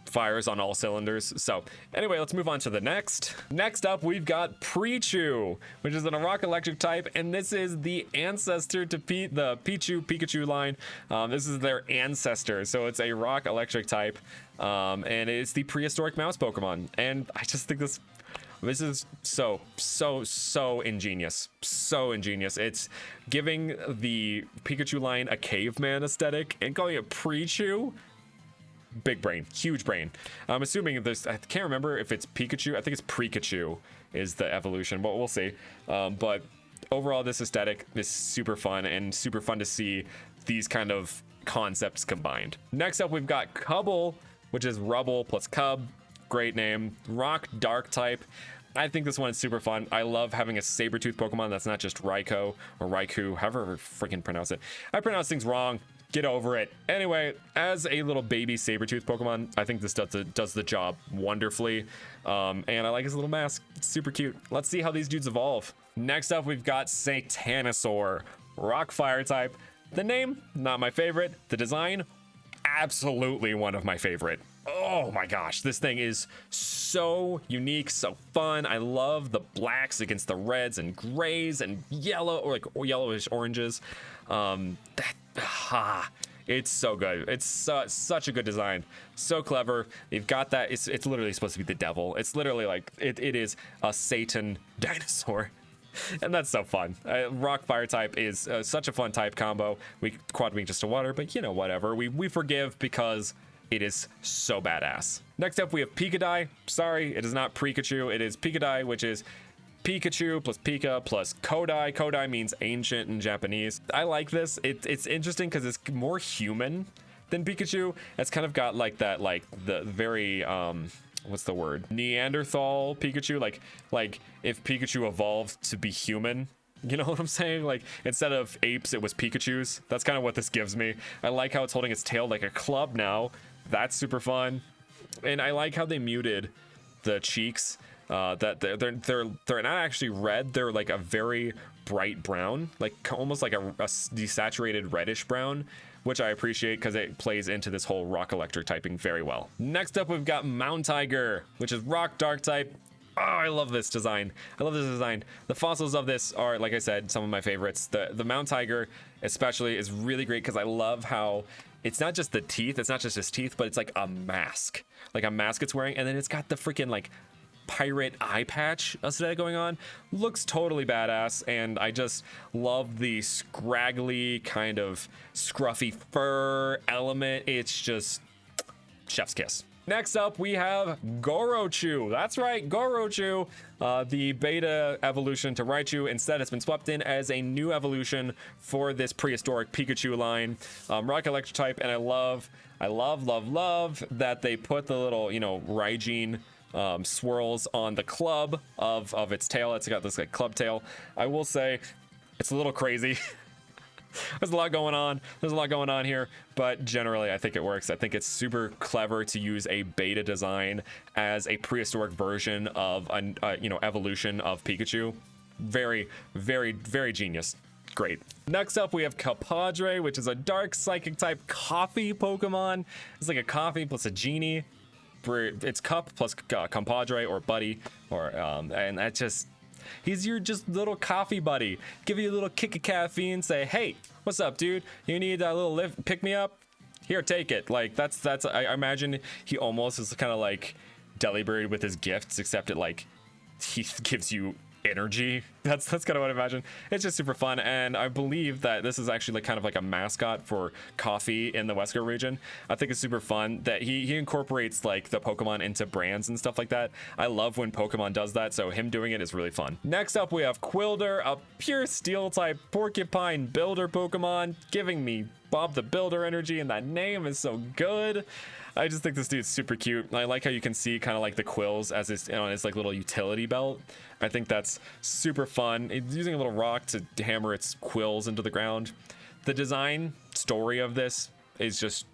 fires on all cylinders. So anyway, let's move on to the next. Next up, we've got Prechu, which is a rock electric type, and this is the ancestor to the Pikachu line. This is their ancestor, so it's a rock electric type, and it's the prehistoric mouse Pokemon. And I just think this is so ingenious. So ingenious. It's giving the Pikachu line a caveman aesthetic and calling it Prechu. Big brain, huge brain. I'm assuming this, I can't remember if it's Pikachu. I think it's Pikachu is the evolution, but we'll see. But overall, this aesthetic is super fun, and super fun to see these kind of concepts combined. Next up, we've got Cubble, which is Rubble plus Cub. Great name. Rock dark type. I think this one is super fun. I love having a saber-tooth Pokemon that's not just Raikou or Raikou, however freaking pronounce it. I pronounce things wrong. Get over it. Anyway, as a little baby saber-tooth Pokemon, I think this does the job wonderfully. And I like his little mask. It's super cute. Let's see how these dudes evolve. Next up, we've got Satanosaur, rock fire type. The name, not my favorite. The design, absolutely one of my favorite. Oh my gosh, this thing is so unique, so fun. I love the blacks against the reds and grays and yellow, or like yellowish oranges. It's so good. It's such a good design. So clever. You've got that. It's literally supposed to be the devil. It's literally like, it is a Satan dinosaur. And that's so fun. Rock fire type is such a fun type combo. We quad wing just to water, but you know, whatever. We forgive because it is so badass. Next up, we have Pikachu. Sorry, it is not Pikachu. It is Pikachu, which is Pikachu plus Pika plus Kodai. Kodai means ancient in Japanese. I like this. It's interesting because it's more human than Pikachu. It's kind of got like that, like the very what's the word? Neanderthal Pikachu. Like if Pikachu evolved to be human. You know what I'm saying? Like, instead of apes, it was Pikachus. That's kind of what this gives me. I like how it's holding its tail like a club now. That's super fun. And I like how they muted the cheeks. That they're not actually red. They're like a very bright brown, like almost like a desaturated reddish brown, which I appreciate because it plays into this whole rock electric typing very well. Next up, we've got Mount Tiger, which is rock dark type. Oh, I love this design. I love this design. The fossils of this are, like I said, some of my favorites. The Mount Tiger especially is really great because I love how it's not just the teeth, it's not just his teeth, but it's like a mask. Like a mask it's wearing, and then it's got the freaking like pirate eye patch aesthetic going on. Looks totally badass, and I just love the scraggly kind of scruffy fur element. It's just chef's kiss. Next up, we have Gorochu. That's right, Gorochu, the beta evolution to Raichu. Instead, it's been swapped in as a new evolution for this prehistoric Pikachu line. Rock electric type, and I love that they put the little, you know, Raijin swirls on the club of its tail. It's got this like club tail. I will say it's a little crazy. There's a lot going on here, but generally I think it works. I think it's super clever to use a beta design as a prehistoric version of a you know, evolution of Pikachu. Very genius. Great. Next up, we have Capadre, which is a dark psychic type coffee Pokemon. It's like a coffee plus a genie. It's cup plus compadre or buddy, or and that just, he's your just little coffee buddy. Give you a little kick of caffeine, say, hey, what's up, dude? You need a little lift, pick me up? Here, take it. Like that's I imagine he almost is kind of like Delibird with his gifts, except it like he gives you energy. That's kind of what I imagine. It's just super fun, and I believe that this is actually like kind of like a mascot for coffee in the Wesco region. I think it's super fun that he incorporates like the Pokemon into brands and stuff like that. I love when Pokemon does that, so him doing it is really fun. Next up we have Quilder, a pure steel type porcupine builder Pokemon, giving me Bob the Builder energy, and that name is so good. I just think this dude's super cute. I like how you can see kind of like the quills as his, on his like little utility belt. I think that's super fun. It's using a little rock to hammer its quills into the ground. The design story of this is just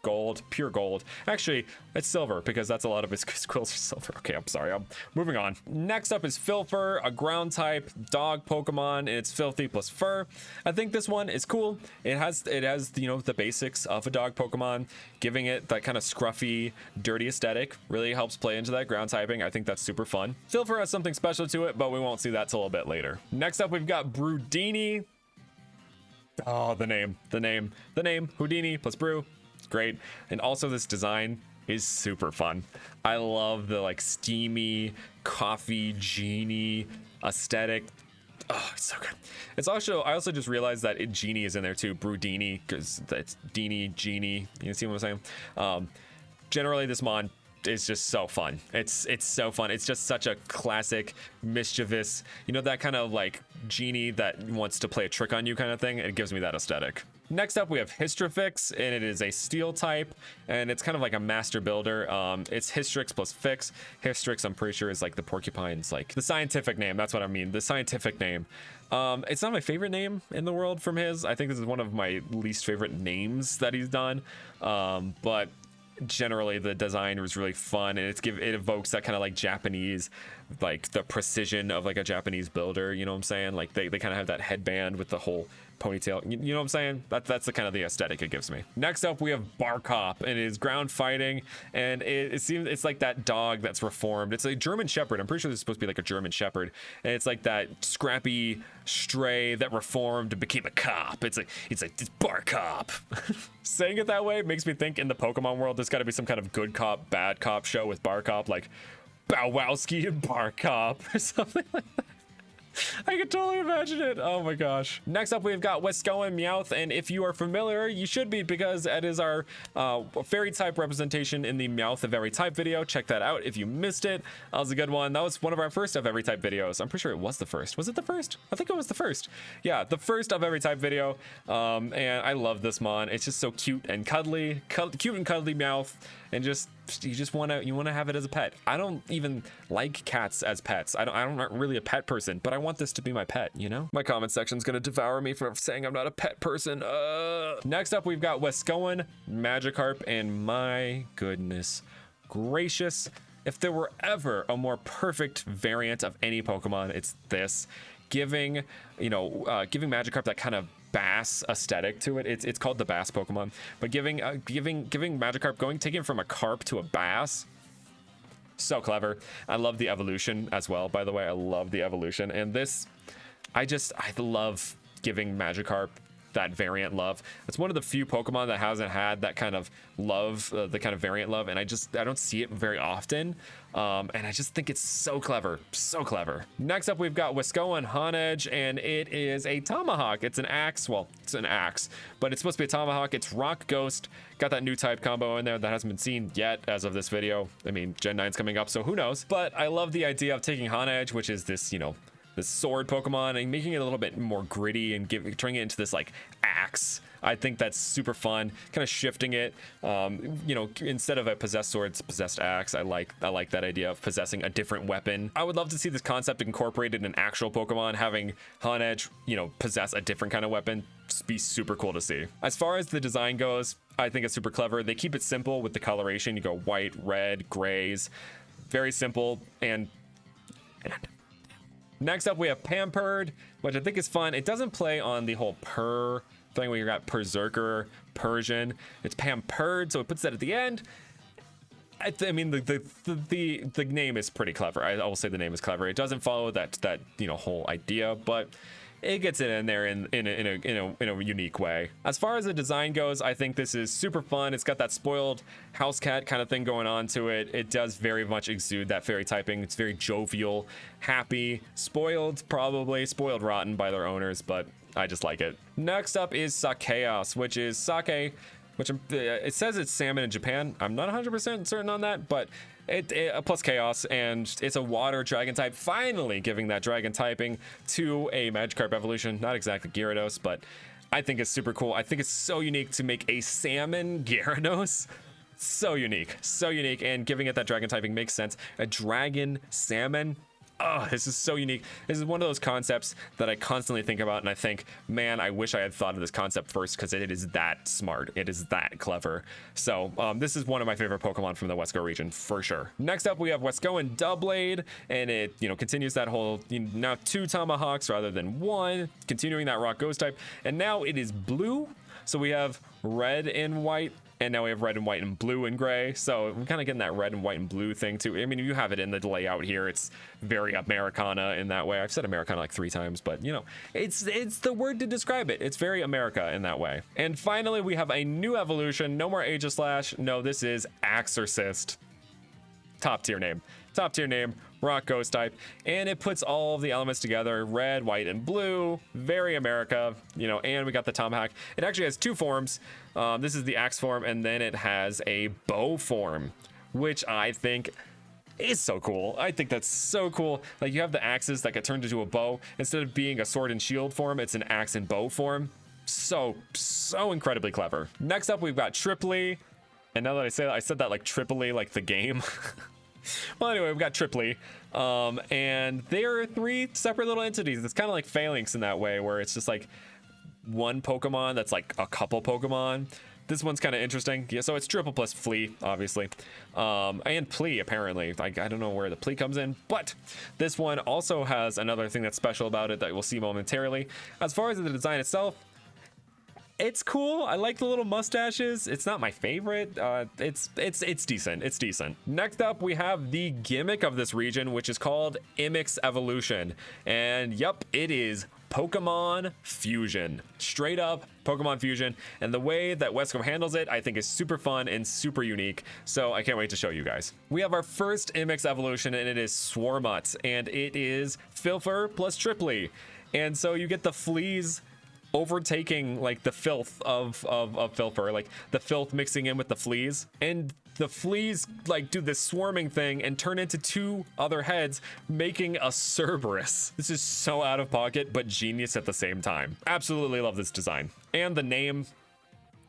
gold, pure gold. Actually, it's silver because that's a lot of his quills are silver. Okay, I'm sorry, I'm moving on. Next up is Filfer, a ground type dog Pokemon, and it's filthy plus fur. I think this one is cool. It has you know, the basics of a dog Pokemon, giving it that kind of scruffy, dirty aesthetic. Really helps play into that ground typing. I think that's super fun. Filfer has something special to it, but we won't see that till a bit later. Next up, we've got Broodini. Oh, the name, Houdini plus Brew, it's great. And also this design is super fun. I love the like steamy coffee genie aesthetic. Oh, it's so good. It's also, I also just realized that Genie is in there too, Broodini, because that's Genie. You see what I'm saying? Generally this mon is just so fun. It's so fun. It's just such a classic mischievous, you know, that kind of like genie that wants to play a trick on you kind of thing. It gives me that aesthetic. Next up we have Hystrafix, and it is a steel type, and it's kind of like a master builder. It's Hystrix plus Fix. Hystrix, I'm pretty sure, is like the porcupine's like the scientific name. That's what I mean, the scientific name. It's not my favorite name in the world from his. I think this is one of my least favorite names that he's done, but generally the design was really fun, and it evokes that kind of like Japanese, like the precision of like a Japanese builder, you know what I'm saying? Like they kind of have that headband with the whole ponytail, you know what I'm saying? That's the kind of the aesthetic it gives me. Next up we have Barkop, and it is ground fighting, and it seems it's like that dog that's reformed. It's a German Shepherd. I'm pretty sure this is supposed to be like a German Shepherd, and it's like that scrappy stray that reformed and became a cop. It's Barkop. Saying it that way makes me think in the Pokemon world there's got to be some kind of good cop bad cop show with Barkop, like Bow Wowski and Barkop or something like that. I can totally imagine it. Oh my gosh. Next up, we've got Wesco and Meowth, and if you are familiar, you should be, because it is our fairy type representation in the Meowth of every type video. Check that out if you missed it. That was a good one. That was one of our first of every type videos. I'm pretty sure it was the first. Was it the first? I think it was the first. Yeah, the first of every type video. And I love this mon. It's just so cute and cuddly, cute and cuddly Meowth, and just you want to have it as a pet. I don't even like cats as pets. I'm not really a pet person, but I want this to be my pet, you know? My comment section's gonna devour me for saying I'm not a pet person. Next up we've got Wescoan, Magikarp, and my goodness gracious, if there were ever a more perfect variant of any Pokemon, it's this. Giving Magikarp that kind of bass aesthetic to it. It's called the bass Pokemon, but giving Magikarp, taking it from a carp to a bass, so clever. I love the evolution as well, by the way. I love the evolution, and this, I love giving Magikarp that variant love. It's one of the few Pokemon that hasn't had that kind of love, the kind of variant love, and I don't see it very often, and I just think it's so clever, so clever. Next up we've got Wesco and Honedge, and it is a Tomahawk. It's an axe. Well, it's an axe, but it's supposed to be a Tomahawk. It's Rock Ghost. Got that new type combo in there that hasn't been seen yet as of this video. I mean, Gen 9's coming up, so who knows? But I love the idea of taking Honedge, which is this, you know, this sword Pokemon, and making it a little bit more gritty and turning it into this like axe. I think that's super fun, kind of shifting it. You know, instead of a possessed sword, it's a possessed axe. I like that idea of possessing a different weapon. I would love to see this concept incorporated in an actual Pokemon, having Honedge, you know, possess a different kind of weapon. Just be super cool to see. As far as the design goes, I think it's super clever. They keep it simple with the coloration. You go white, red, grays, very simple. And next up we have Pampered, which I think is fun. It doesn't play on the whole purr thing where you got Berserker, Persian. It's Pampered, so it puts that at the end. I mean, the name is pretty clever. I will say the name is clever. It doesn't follow that you know, whole idea, but it gets it in there in a unique way. As far as the design goes, I think this is super fun. It's got that spoiled house cat kind of thing going on to it. It does very much exude that fairy typing. It's very jovial, happy, spoiled, probably spoiled rotten by their owners, but I just like it. Next up is Sakeos, which is sake, which it says it's salmon in Japan. I'm not 100% certain on that, but it plus chaos, and it's a water dragon type, finally giving that dragon typing to a Magikarp evolution. Not exactly Gyarados, but I think it's super cool. I think it's so unique to make a salmon Gyarados. So unique, and giving it that dragon typing makes sense. A dragon salmon. Oh, this is so unique. This is one of those concepts that I constantly think about, and I think, man, I wish I had thought of this concept first, because it is that smart. It is that clever. So this is one of my favorite Pokemon from the Wesco region, for sure. Next up, we have Wescoan Doublade, and it, continues that whole, now 2 Tomahawks rather than 1, continuing that Rock Ghost type, and now it is blue. So we have red and white, and now we have red and white and blue and gray. So I'm kind of getting that red and white and blue thing too. I mean, you have it in the layout here. It's very Americana in that way. I've said Americana like 3 times, but it's the word to describe it. It's very America in that way. And finally, we have a new evolution. No more Aegislash. No, this is Axorcist. Top tier name. Rock Ghost type, and it puts all of the elements together: red, white, and blue. Very America, and we got the Tomahawk. It actually has 2 forms. This is the axe form, and then it has a bow form, which I think is so cool. I think that's so cool. Like, you have the axes that get turned into a bow. Instead of being a sword and shield form, it's an axe and bow form. So incredibly clever. Next up, we've got Triply, and now that I said that like Tripoli, like the game. Well, anyway, we've got Triply, and they are 3 separate little entities. It's kind of like Phalanx in that way, where it's just like one Pokemon that's like a couple Pokemon. This one's kind of interesting. Yeah, so it's triple plus Flea, obviously, and Plea, apparently. I don't know where the Plea comes in, but this one also has another thing that's special about it that we'll see momentarily. As far as the design itself, it's cool. I like the little mustaches. It's not my favorite. It's decent. It's decent. Next up, we have the gimmick of this region, which is called Imix Evolution. And yep, it is Pokemon Fusion. Straight up Pokemon Fusion. And the way that Wesco handles it, I think, is super fun and super unique. So I can't wait to show you guys. We have our first Imix Evolution, and it is Swarmut. And it is Filfer plus Triply. And so you get the fleas overtaking like the filth of Filfer, like the filth mixing in with the fleas, and the fleas like do this swarming thing and turn into 2 other heads, making a Cerberus. This is so out of pocket but genius at the same time. Absolutely love this design, and the name.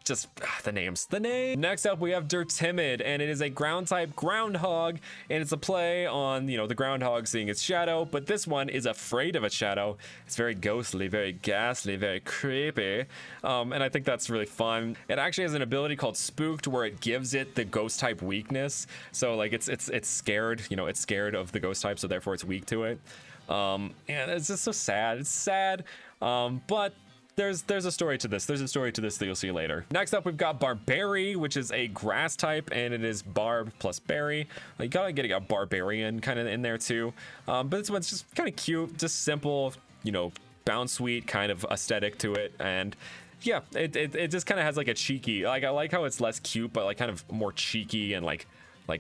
Just the name. Next up, we have Dirtimid, and it is a ground type groundhog, and it's a play on the groundhog seeing its shadow, but this one is afraid of its shadow. It's very ghostly, very ghastly, very creepy, and I think that's really fun. It actually has an ability called Spooked, where it gives it the ghost type weakness. So like it's scared, it's scared of the ghost type, so therefore it's weak to it. And it's just so sad. It's sad, but there's a story to this. There's a story to this that you'll see later. Next up, we've got Barberry, which is a grass type, and it is Barb plus Berry. You gotta get a Barbarian kind of in there too. But this one's just kind of cute, just simple, bounce sweet kind of aesthetic to it. And yeah, it just kind of has like a cheeky, like I like how it's less cute, but like kind of more cheeky and like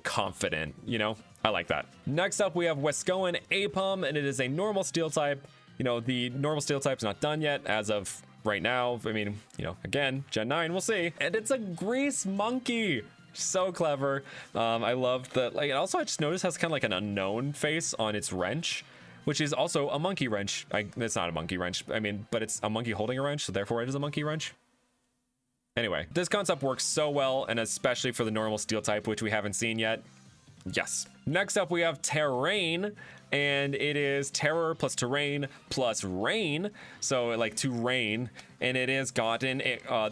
confident, I like that. Next up, we have Wescoan Apom, and it is a normal steel type. The normal steel type's not done yet as of right now. I mean, again, Gen 9, we'll see. And it's a grease monkey. So clever. I love that. Like, and also I just noticed it has kind of like an unknown face on its wrench, which is also a monkey wrench. It's not a monkey wrench. I mean, but it's a monkey holding a wrench, so therefore it is a monkey wrench. Anyway, this concept works so well, and especially for the normal steel type, which we haven't seen yet. Yes. Next up, we have Terrain, and it is terror plus terrain plus rain, so like to rain, and it has gotten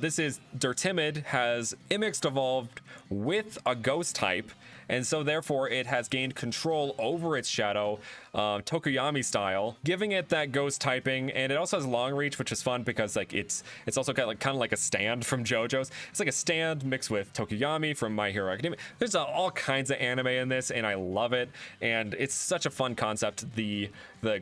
this is Dirtimid has immixed evolved with a ghost type, and so therefore it has gained control over its shadow, Tokuyami style, giving it that ghost typing. And it also has long reach, which is fun because like it's also got like kind of like a stand from JoJo's. It's like a stand mixed with Tokuyami from My Hero Academia. There's all kinds of anime in this, and I love it, and it's such a fun concept. The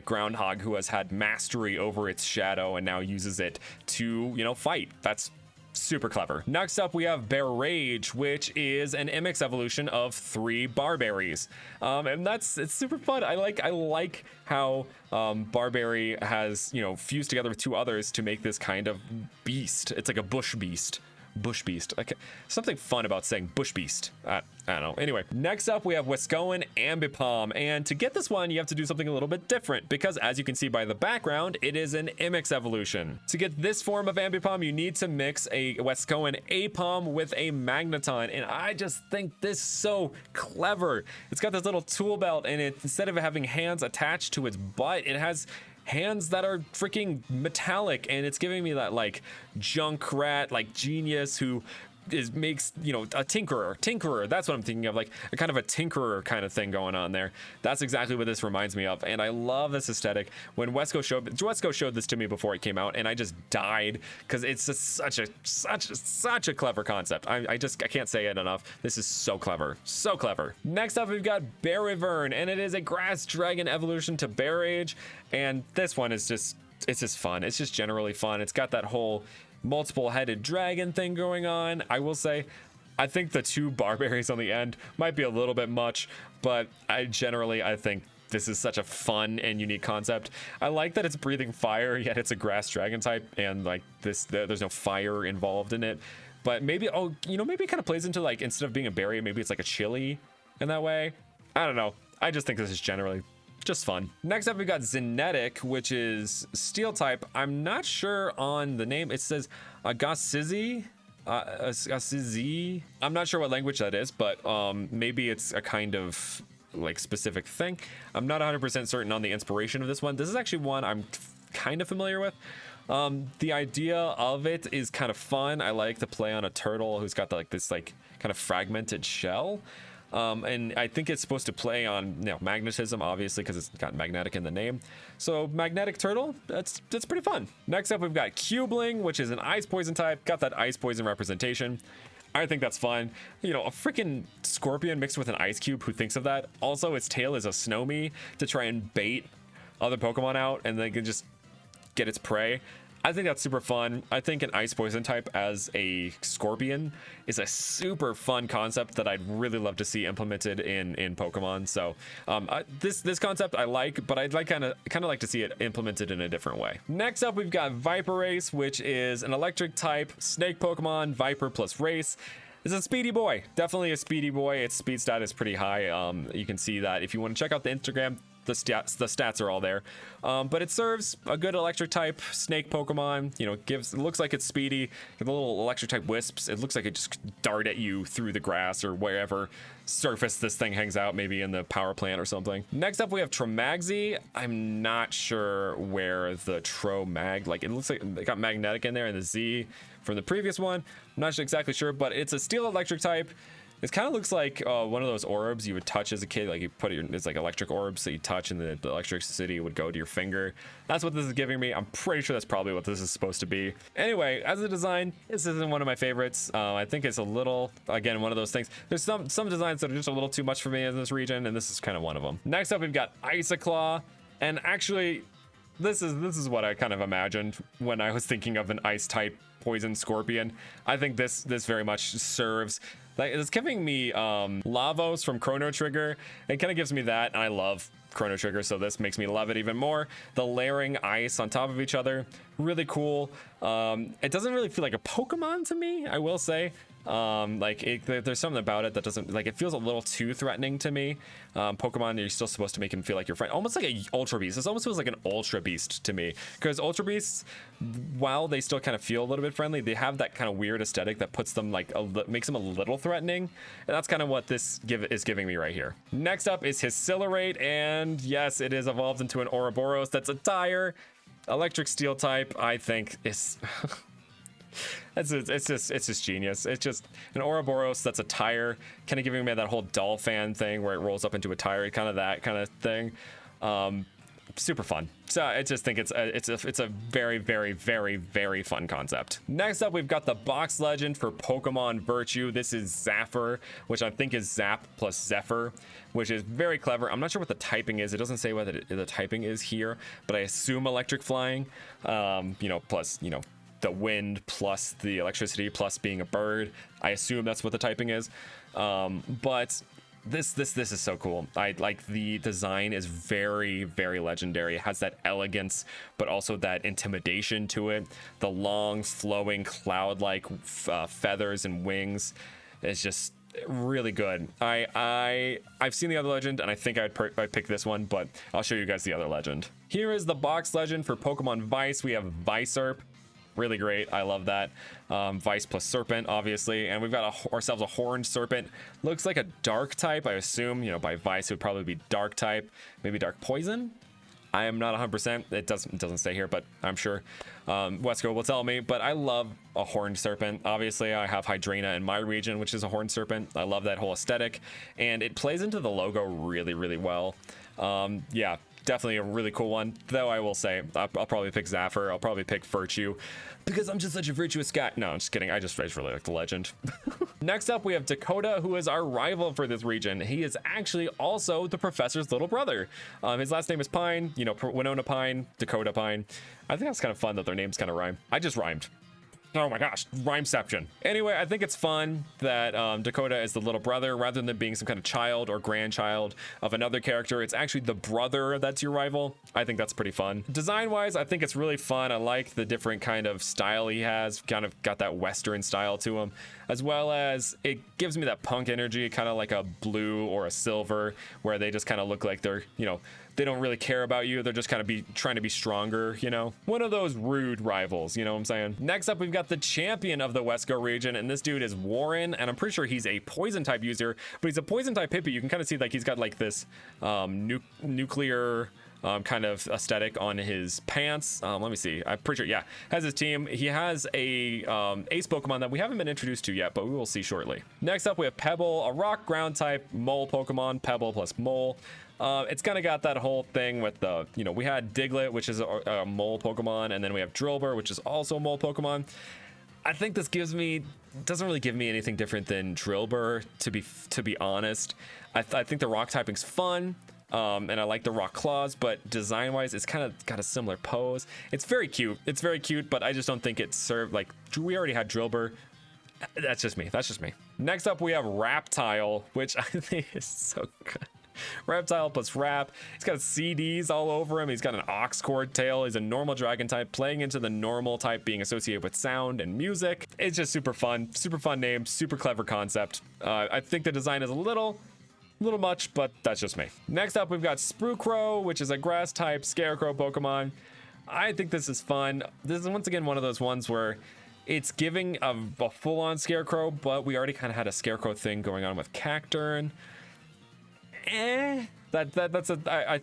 groundhog who has had mastery over its shadow and now uses it to, you know, fight. That's super clever. Next up, we have Bear Rage, which is an MX evolution of 3 Barberries, and it's super fun. I like how Barberry has, you know, fused together with 2 others to make this kind of beast. It's like a bush beast. Bush beast. Okay, something fun about saying bush beast. I don't know. Anyway, next up we have Wisconsin Ambipom, and to get this one you have to do something a little bit different because, as you can see by the background, it is an MX evolution. To get this form of Ambipom, you need to mix a Wisconsin Apom with a Magneton, and I just think this so clever. It's got this little tool belt, and instead of having hands attached to its butt, it has hands that are freaking metallic, and it's giving me that like Junkrat, like genius who makes, you know, a tinkerer. That's what I'm thinking of, like a kind of a tinkerer kind of thing going on there. That's exactly what this reminds me of, and I love this aesthetic. When Wesco showed this to me before it came out, and I just died because it's just such a clever concept. I can't say it enough. This is so clever, so clever. Next up, we've got Berryvern, and it is a grass dragon evolution to Bear Age, and this one is just fun. It's just generally fun. It's got that whole multiple headed dragon thing going on. I will say, I think the 2 Barberries on the end might be a little bit much, but I think this is such a fun and unique concept. I like that it's breathing fire, yet it's a grass dragon type, and like there's no fire involved in it. But maybe, maybe it kind of plays into, like, instead of being a berry, maybe it's like a chili in that way. I don't know. I just think this is generally just fun. Next up, we got Zenetic, which is steel type. I'm not sure on the name. It says Agassizi. I'm not sure what language that is, but maybe it's a kind of like specific thing. I'm not 100% certain on the inspiration of this one. This is actually one I'm kind of familiar with. The idea of it is kind of fun. I like the play on a turtle who's got this kind of fragmented shell. And I think it's supposed to play on, magnetism, obviously, because it's got magnetic in the name. So magnetic turtle, that's pretty fun. Next up, we've got Cubling, which is an ice poison type. Got that ice poison representation. I think that's fun. A freaking scorpion mixed with an ice cube. Who thinks of that? Also, its tail is a Snowmy to try and bait other Pokemon out, and they can just get its prey. I think that's super fun. I think an ice poison type as a scorpion is a super fun concept that I'd really love to see implemented in Pokemon. So this concept I like, but I'd kind of like to see it implemented in a different way. Next up, we've got Viperace, which is an electric type snake Pokemon, Viper plus Race. It's a speedy boy, definitely a speedy boy. Its speed stat is pretty high. You can see that if you want to check out the Instagram. The stats are all there, but it serves a good electric type snake Pokemon. It looks like it's speedy. The little electric type wisps, it looks like it just dart at you through the grass or wherever surface this thing hangs out, maybe in the power plant or something. Next up, we have Tromagzi. I'm not sure where the Tromag, it looks like they got magnetic in there and the Z from the previous one. I'm not exactly sure, but it's a steel electric type. It kind of looks like one of those orbs you would touch as a kid. Like you put it, it's like electric orbs that you touch, and the electricity would go to your finger. That's what this is giving me. I'm pretty sure that's probably what this is supposed to be. Anyway, as a design, this isn't one of my favorites. I think it's a little, again, one of those things. There's some designs that are just a little too much for me in this region, and this is kind of one of them. Next up, we've got Isoclaw, and actually, this is what I kind of imagined when I was thinking of an ice type poison scorpion. I think this very much serves. It's giving me Lavos from Chrono Trigger. It kind of gives me that, and I love Chrono Trigger, so this makes me love it even more. The layering ice on top of each other, really cool. It doesn't really feel like a Pokemon to me, I will say. There's something about it that doesn't, it feels a little too threatening to me. Pokemon, you're still supposed to make him feel like your friend, almost like a Ultra Beast. This almost feels like an Ultra Beast to me, because Ultra Beasts, while they still kind of feel a little bit friendly, they have that kind of weird aesthetic that puts them makes them a little threatening, and that's kind of what this is giving me right here. Next up is Hisilarate, and yes, it is evolved into an Ouroboros. That's a tire, electric steel type. I think is. It's just genius. It's just an Ouroboros that's a tire, kind of giving me that whole Dolphin thing where it rolls up into a tire, kind of that kind of thing. super fun. So I just think it's a very, very, very, very fun concept. Next up, we've got the box legend for Pokemon Virtue. This is Zephyr, which I think is Zap plus Zephyr, which is very clever. I'm not sure what the typing is. It doesn't say what the typing is here, but I assume electric flying, you know, plus, you know, the wind plus the electricity plus being a bird. I assume that's what the typing is. But this is so cool. I like the design is very, very legendary. It has that elegance, but also that intimidation to it. The long, flowing, cloud-like feathers and wings is just really good. I've seen the other legend, and I think I'd pick this one, but I'll show you guys the other legend. Here is the box legend for Pokemon Vice. We have Viserp. Really great. I love that. Vice plus Serpent, obviously. And we've got ourselves a Horned Serpent. Looks like a Dark type. I assume, you know, by Vice, it would probably be Dark type. Maybe Dark Poison? I am not 100%. It doesn't say here, but I'm sure Wesco will tell me. But I love a Horned Serpent. Obviously, I have Hydreigon in my region, which is a Horned Serpent. I love that whole aesthetic. And it plays into the logo really, really well. Yeah. Definitely a really cool one, though. I will say I'll probably pick Zephyr. I'll probably pick Virtue because I'm just such a virtuous guy. No, I'm just kidding. I just really like the legend. Next up, we have Dakota, who is our rival for this region. He is actually also the professor's little brother. His last name is Pine, you know, Winona Pine, Dakota Pine. I think that's kind of fun that their names kind of rhyme. I just rhymed. Oh my gosh, rhymeception. Anyway, I think it's fun that Dakota is the little brother rather than being some kind of child or grandchild of another character. It's actually the brother that's your rival. I think that's pretty fun. Design-wise, I think it's really fun. I like the different kind of style he has. Kind of got that Western style to him, as well as it gives me that punk energy, kind of like a blue or a silver, where they just kind of look like they're, you know, they don't really care about you. They're just kind of trying to be stronger, you know? One of those rude rivals, you know what I'm saying? Next up, we've got the champion of the Wesco region, and this dude is Warren, and I'm pretty sure he's a poison type user, but he's a poison type hippie. You can kind of see like he's got like this nuclear kind of aesthetic on his pants. Let me see. I'm pretty sure, yeah, has his team. He has a ace Pokemon that we haven't been introduced to yet, but we will see shortly. Next up, we have Pebble, a rock ground type mole Pokemon, Pebble plus mole. It's kind of got that whole thing with the, you know, we had Diglett, which is a mole Pokemon, and then we have Drillbur, which is also a mole Pokemon. I think this doesn't really give me anything different than Drillbur, to be honest. I think the rock typing's fun, and I like the rock claws, but design-wise, it's kind of got a similar pose. It's very cute. It's very cute, but I just don't think it served, like, we already had Drillbur. That's just me. That's just me. Next up, we have Reptile, which I think is so good. Reptile plus Rap. He's got CDs all over him. He's got an ox cord tail. He's a normal dragon type, playing into the normal type being associated with sound and music. It's just super fun name, super clever concept. I think the design is a little much, but that's just me. Next up, we've got Sprucrow, which is a grass type scarecrow Pokemon. I think this is fun. This is once again one of those ones where it's giving a full-on scarecrow, but we already kind of had a scarecrow thing going on with Cacturne. I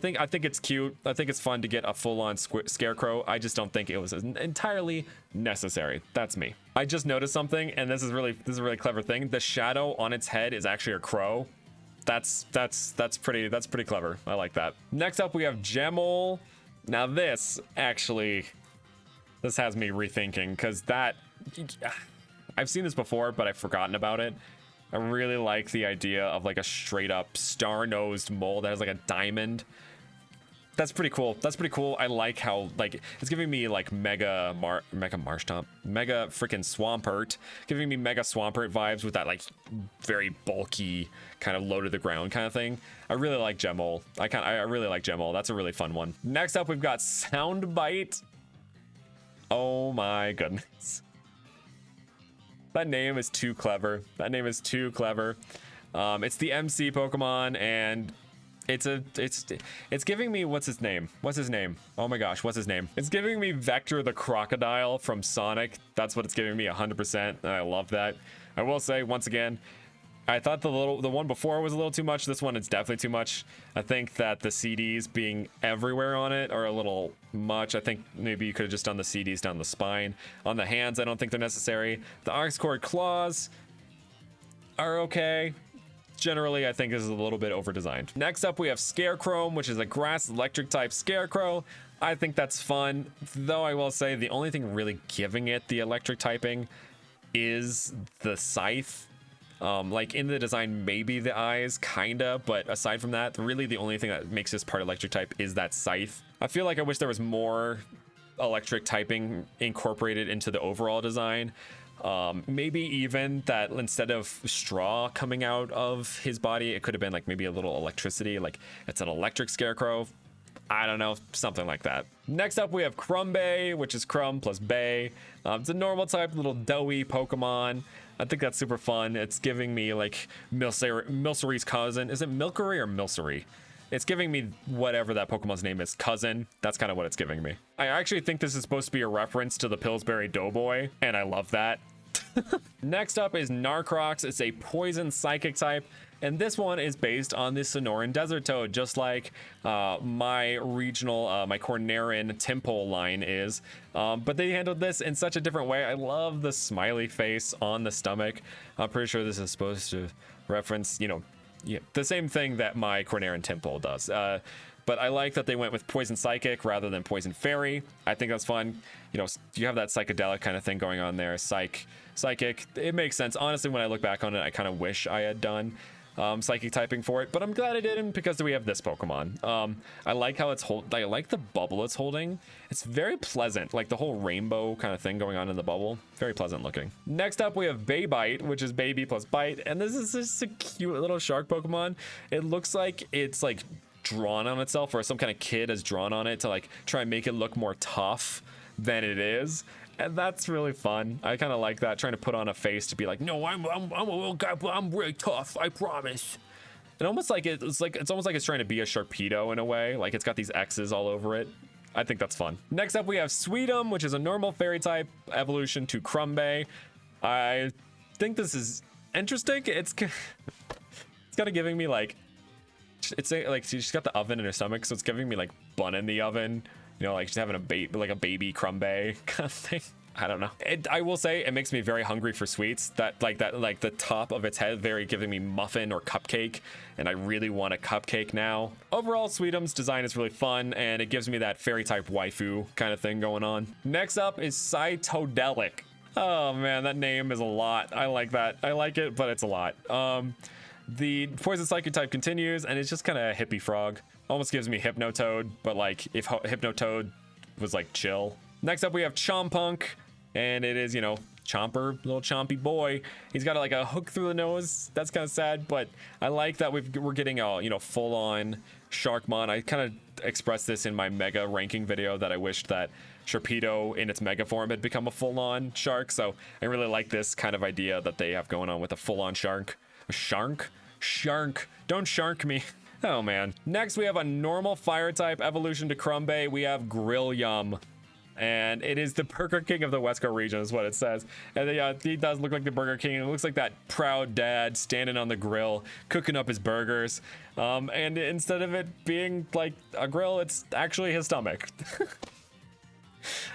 think it's cute. I think it's fun to get a full-on scarecrow. I just don't think it was entirely necessary. That's me. I just noticed something, and this is a really clever thing. The shadow on its head is actually a crow. That's pretty clever. I like that. Next up, we have Gemol. Now this has me rethinking, because I've seen this before, but I've forgotten about it. I really like the idea of like a straight up star-nosed mole that has like a diamond. That's pretty cool. I like how like it's giving me like mega Marshtomp, mega freaking Swampert, giving me mega Swampert vibes with that like very bulky kind of low to the ground kind of thing. I really like Gemol. I really like Gemol. That's a really fun one. Next up, we've got Soundbite. Oh my goodness. That name is too clever. It's the MC Pokemon, and it's giving me what's his name? Oh my gosh, what's his name? It's giving me Vector the Crocodile from Sonic. That's what it's giving me 100%, and I love that. I will say once again, I thought the one before was a little too much. This one is definitely too much. I think that the CDs being everywhere on it are a little much. I think maybe you could have just done the CDs down the spine. On the hands, I don't think they're necessary. The ox cord claws are okay. generally I think is a little bit over designed. Next up we have Scarecrow, which is a grass electric type Scarecrow. I think that's fun, though I will say the only thing really giving it the electric typing is the scythe. Like in the design, maybe the eyes, kinda, but aside from that, really the only thing that makes this part electric type is that scythe. I feel like I wish there was more electric typing incorporated into the overall design. Maybe even that instead of straw coming out of his body, it could have been like maybe a little electricity, like it's an electric Scarecrow. I don't know, something like that. Next up, we have Crumbay, which is Crumb plus Bay. It's a normal type, little doughy Pokemon. I think that's super fun. It's giving me like Milcery's cousin. Is it Milcery or Milcery? It's giving me whatever that Pokemon's name is, cousin. That's kind of what it's giving me. I actually think this is supposed to be a reference to the Pillsbury Doughboy, and I love that. Next up is Narcrox. It's a poison psychic type, and this one is based on the Sonoran Desert Toad, just like my regional, my Cornarian Temple line is. But they handled this in such a different way. I love the smiley face on the stomach. I'm pretty sure this is supposed to reference, you know, the same thing that my Cornarian Temple does. But I like that they went with Poison Psychic rather than Poison Fairy. I think that's fun. You know, you have that psychedelic kind of thing going on there. Psychic. It makes sense. Honestly, when I look back on it, I kind of wish I had done psychic typing for it, but I'm glad I didn't because we have this Pokemon. I like how I like the bubble it's holding. It's very pleasant, like the whole rainbow kind of thing going on in the bubble. Very pleasant looking. Next up, we have Baybite, which is baby plus bite, and this is just a cute little shark Pokemon. It looks like it's like drawn on itself, or some kind of kid has drawn on it to like try and make it look more tough than it is. And that's really fun. I kind of like that, trying to put on a face to be like, no, I'm a little guy, but I'm really tough, I promise. And almost like it's almost like it's trying to be a Sharpedo in a way, like it's got these X's all over it. I think that's fun. Next up, we have Sweetum, which is a normal fairy type evolution to Crumbay. I think this is interesting. It's kind of giving me like, it's like she's got the oven in her stomach, so it's giving me like bun in the oven. You know, like she's having a baby Crumbay kind of thing. I don't know. I will say it makes me very hungry for sweets. That like the top of its head very giving me muffin or cupcake, and I really want a cupcake now. Overall, Sweetum's design is really fun, and it gives me that fairy type waifu kind of thing going on. Next up is Cytodelic. Oh man, that name is a lot. I like that. I like it, but it's a lot. The poison psychic type continues, and it's just kind of a hippie frog. Almost gives me Hypnotoad, but like if Hypnotoad was like chill. Next up, we have Chompunk, and it is, you know, Chomper, little chompy boy. He's got like a hook through the nose. That's kind of sad, but I like that we're getting a, you know, full-on Sharkmon. I kind of expressed this in my mega ranking video that I wished that Sharpedo in its mega form had become a full-on shark. So I really like this kind of idea that they have going on with a full-on shark. A shark? Shark. Don't shark me. Oh man. Next we have a normal fire type evolution to Crumbay. We have Grillium. And it is the Burger King of the Wesco region is what it says. And he does look like the Burger King. It looks like that proud dad standing on the grill, cooking up his burgers. And instead of it being like a grill, it's actually his stomach.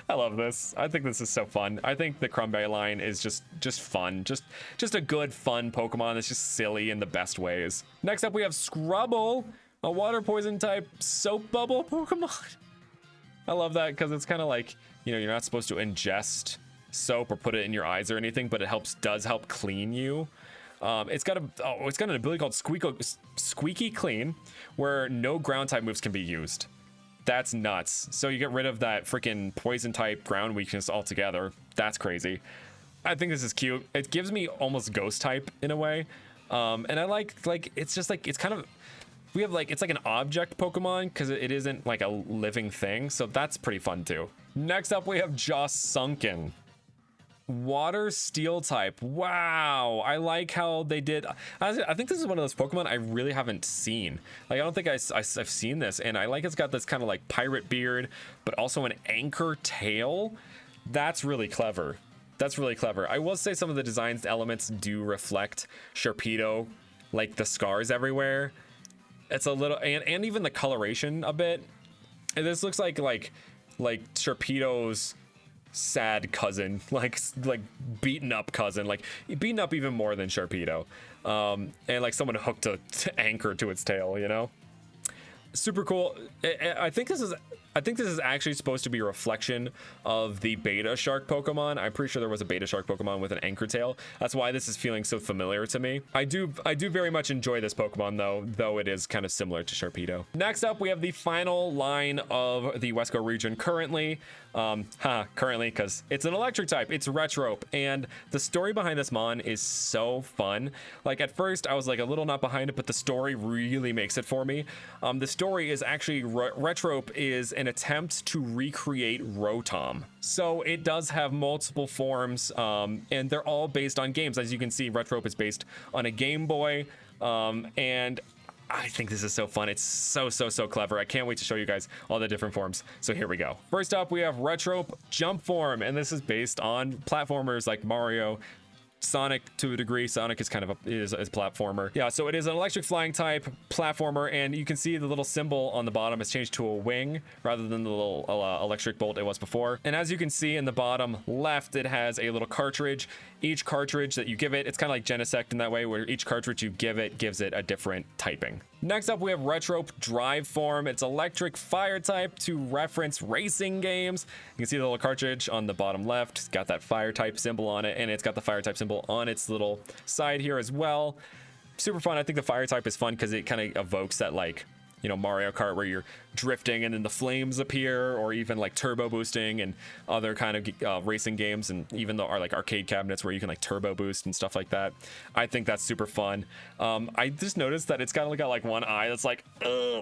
I love this. I think this is so fun. I think the Crumbay line is just fun. Just a good, fun Pokemon that's just silly in the best ways. Next up, we have Scrubble, a water poison type soap bubble Pokemon. I love that because it's kind of like, you know, you're not supposed to ingest soap or put it in your eyes or anything, but it does help clean you. It's got an ability called Squeaky Clean, where no ground type moves can be used. That's nuts. So you get rid of that freaking poison type ground weakness altogether. That's crazy. I think this is cute. It gives me almost ghost type in a way. And I like it's just like, it's kind of, we have like, it's like an object Pokemon because it isn't like a living thing. So that's pretty fun too. Next up, we have Joss Sunken. Water steel type. Wow, I like how they did. I think this is one of those Pokemon I really haven't seen. Like, I don't think I've seen this, and I like it's got this kind of like pirate beard, but also an anchor tail. That's really clever. That's really clever. I will say some of the design's elements do reflect Sharpedo, like the scars everywhere. It's a little, and even the coloration a bit. And this looks like Sharpedo's sad cousin, like beaten up cousin, like beaten up even more than Sharpedo, and like someone hooked a anchor to its tail, you know. Super cool. I think this is actually supposed to be a reflection of the beta shark Pokemon. I'm pretty sure there was a beta shark Pokemon with an anchor tail. That's why this is feeling so familiar to me. I do very much enjoy this Pokemon though it is kind of similar to Sharpedo. Next up, we have the final line of the Wesco region currently. Currently, because it's an electric type, it's Retrope, and the story behind this mon is so fun. Like at first I was like a little not behind it, but the story really makes it for me. The story is actually Retrope is an attempt to recreate Rotom. So it does have multiple forms, and they're all based on games. As you can see, Retrope is based on a Game Boy, and I think this is so fun. It's so clever. I can't wait to show you guys all the different forms. So here we go. First up, we have Retrope Jump Form, and this is based on platformers like Mario, Sonic to a degree. Sonic is kind of is a platformer. Yeah, so it is an electric flying type platformer, and you can see the little symbol on the bottom has changed to a wing rather than the little electric bolt it was before. And as you can see in the bottom left, it has a little cartridge. Each cartridge that you give it, it's kind of like Genesect in that way, where each cartridge you give it gives it a different typing. Next up, we have Retrope Drive Form. It's electric fire type to reference racing games. You can see the little cartridge on the bottom left. It's got that fire type symbol on it, and it's got the fire type symbol on its little side here as well. Super fun. I think the fire type is fun because it kind of evokes that, like, you know, Mario Kart where you're drifting and then the flames appear, or even like turbo boosting and other kind of racing games, and even though are like arcade cabinets where you can like turbo boost and stuff like that. I think that's super fun. I just noticed that it's kind of got like one eye that's like, oh,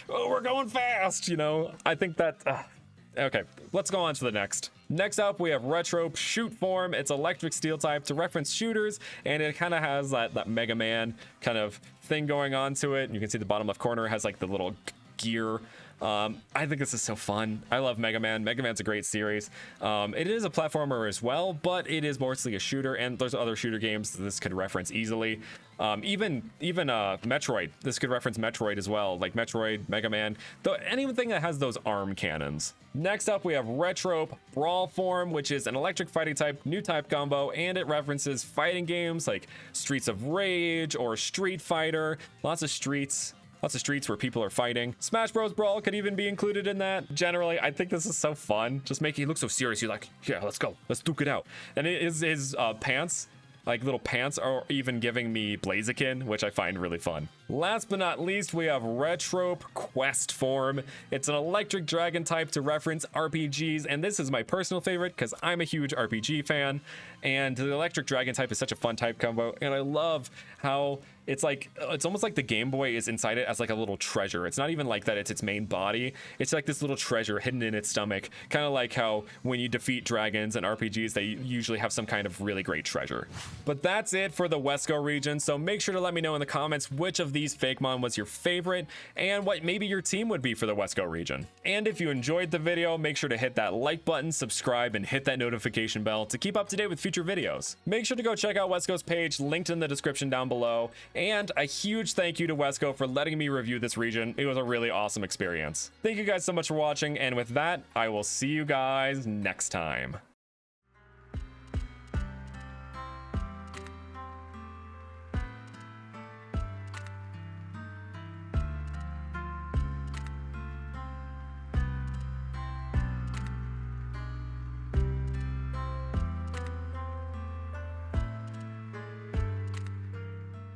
we're going fast, you know. I think that okay, let's go on to the next. Next up, we have Retrope Shoot Form. It's electric steel type to reference shooters, and it kind of has that Mega Man kind of thing going on to it. And you can see the bottom left corner has like the little gear. I think this is so fun. I love Mega Man. Mega Man's a great series. It is a platformer as well, but it is mostly a shooter, and there's other shooter games that this could reference easily. Even Metroid. This could reference Metroid as well, like Metroid, Mega Man, anything that has those arm cannons. Next up, we have Retrope Brawl Form, which is an electric fighting type, new type combo, and it references fighting games like Streets of Rage or Street Fighter. Lots of streets where people are fighting. Smash Bros. Brawl could even be included in that. Generally, I think this is so fun. Just making it look so serious. You're like, yeah, let's go. Let's duke it out. And his pants, like little pants, are even giving me Blaziken, which I find really fun. Last but not least, we have Retrope Quest Form. It's an electric dragon type to reference RPGs, and this is my personal favorite because I'm a huge RPG fan, and the electric dragon type is such a fun type combo, and I love how it's almost like the Game Boy is inside it as like a little treasure. It's not even like that it's its main body. It's like this little treasure hidden in its stomach, kind of like how when you defeat dragons and RPGs, they usually have some kind of really great treasure. But that's it for the Wesco region, so make sure to let me know in the comments which of these Fakemon was your favorite and what maybe your team would be for the Wesco region. And if you enjoyed the video, make sure to hit that like button, subscribe, and hit that notification bell to keep up to date with future videos. Make sure to go check out Wesco's page, linked in the description down below. And a huge thank you to Wesco for letting me review this region. It was a really awesome experience. Thank you guys so much for watching, and with that, I will see you guys next time.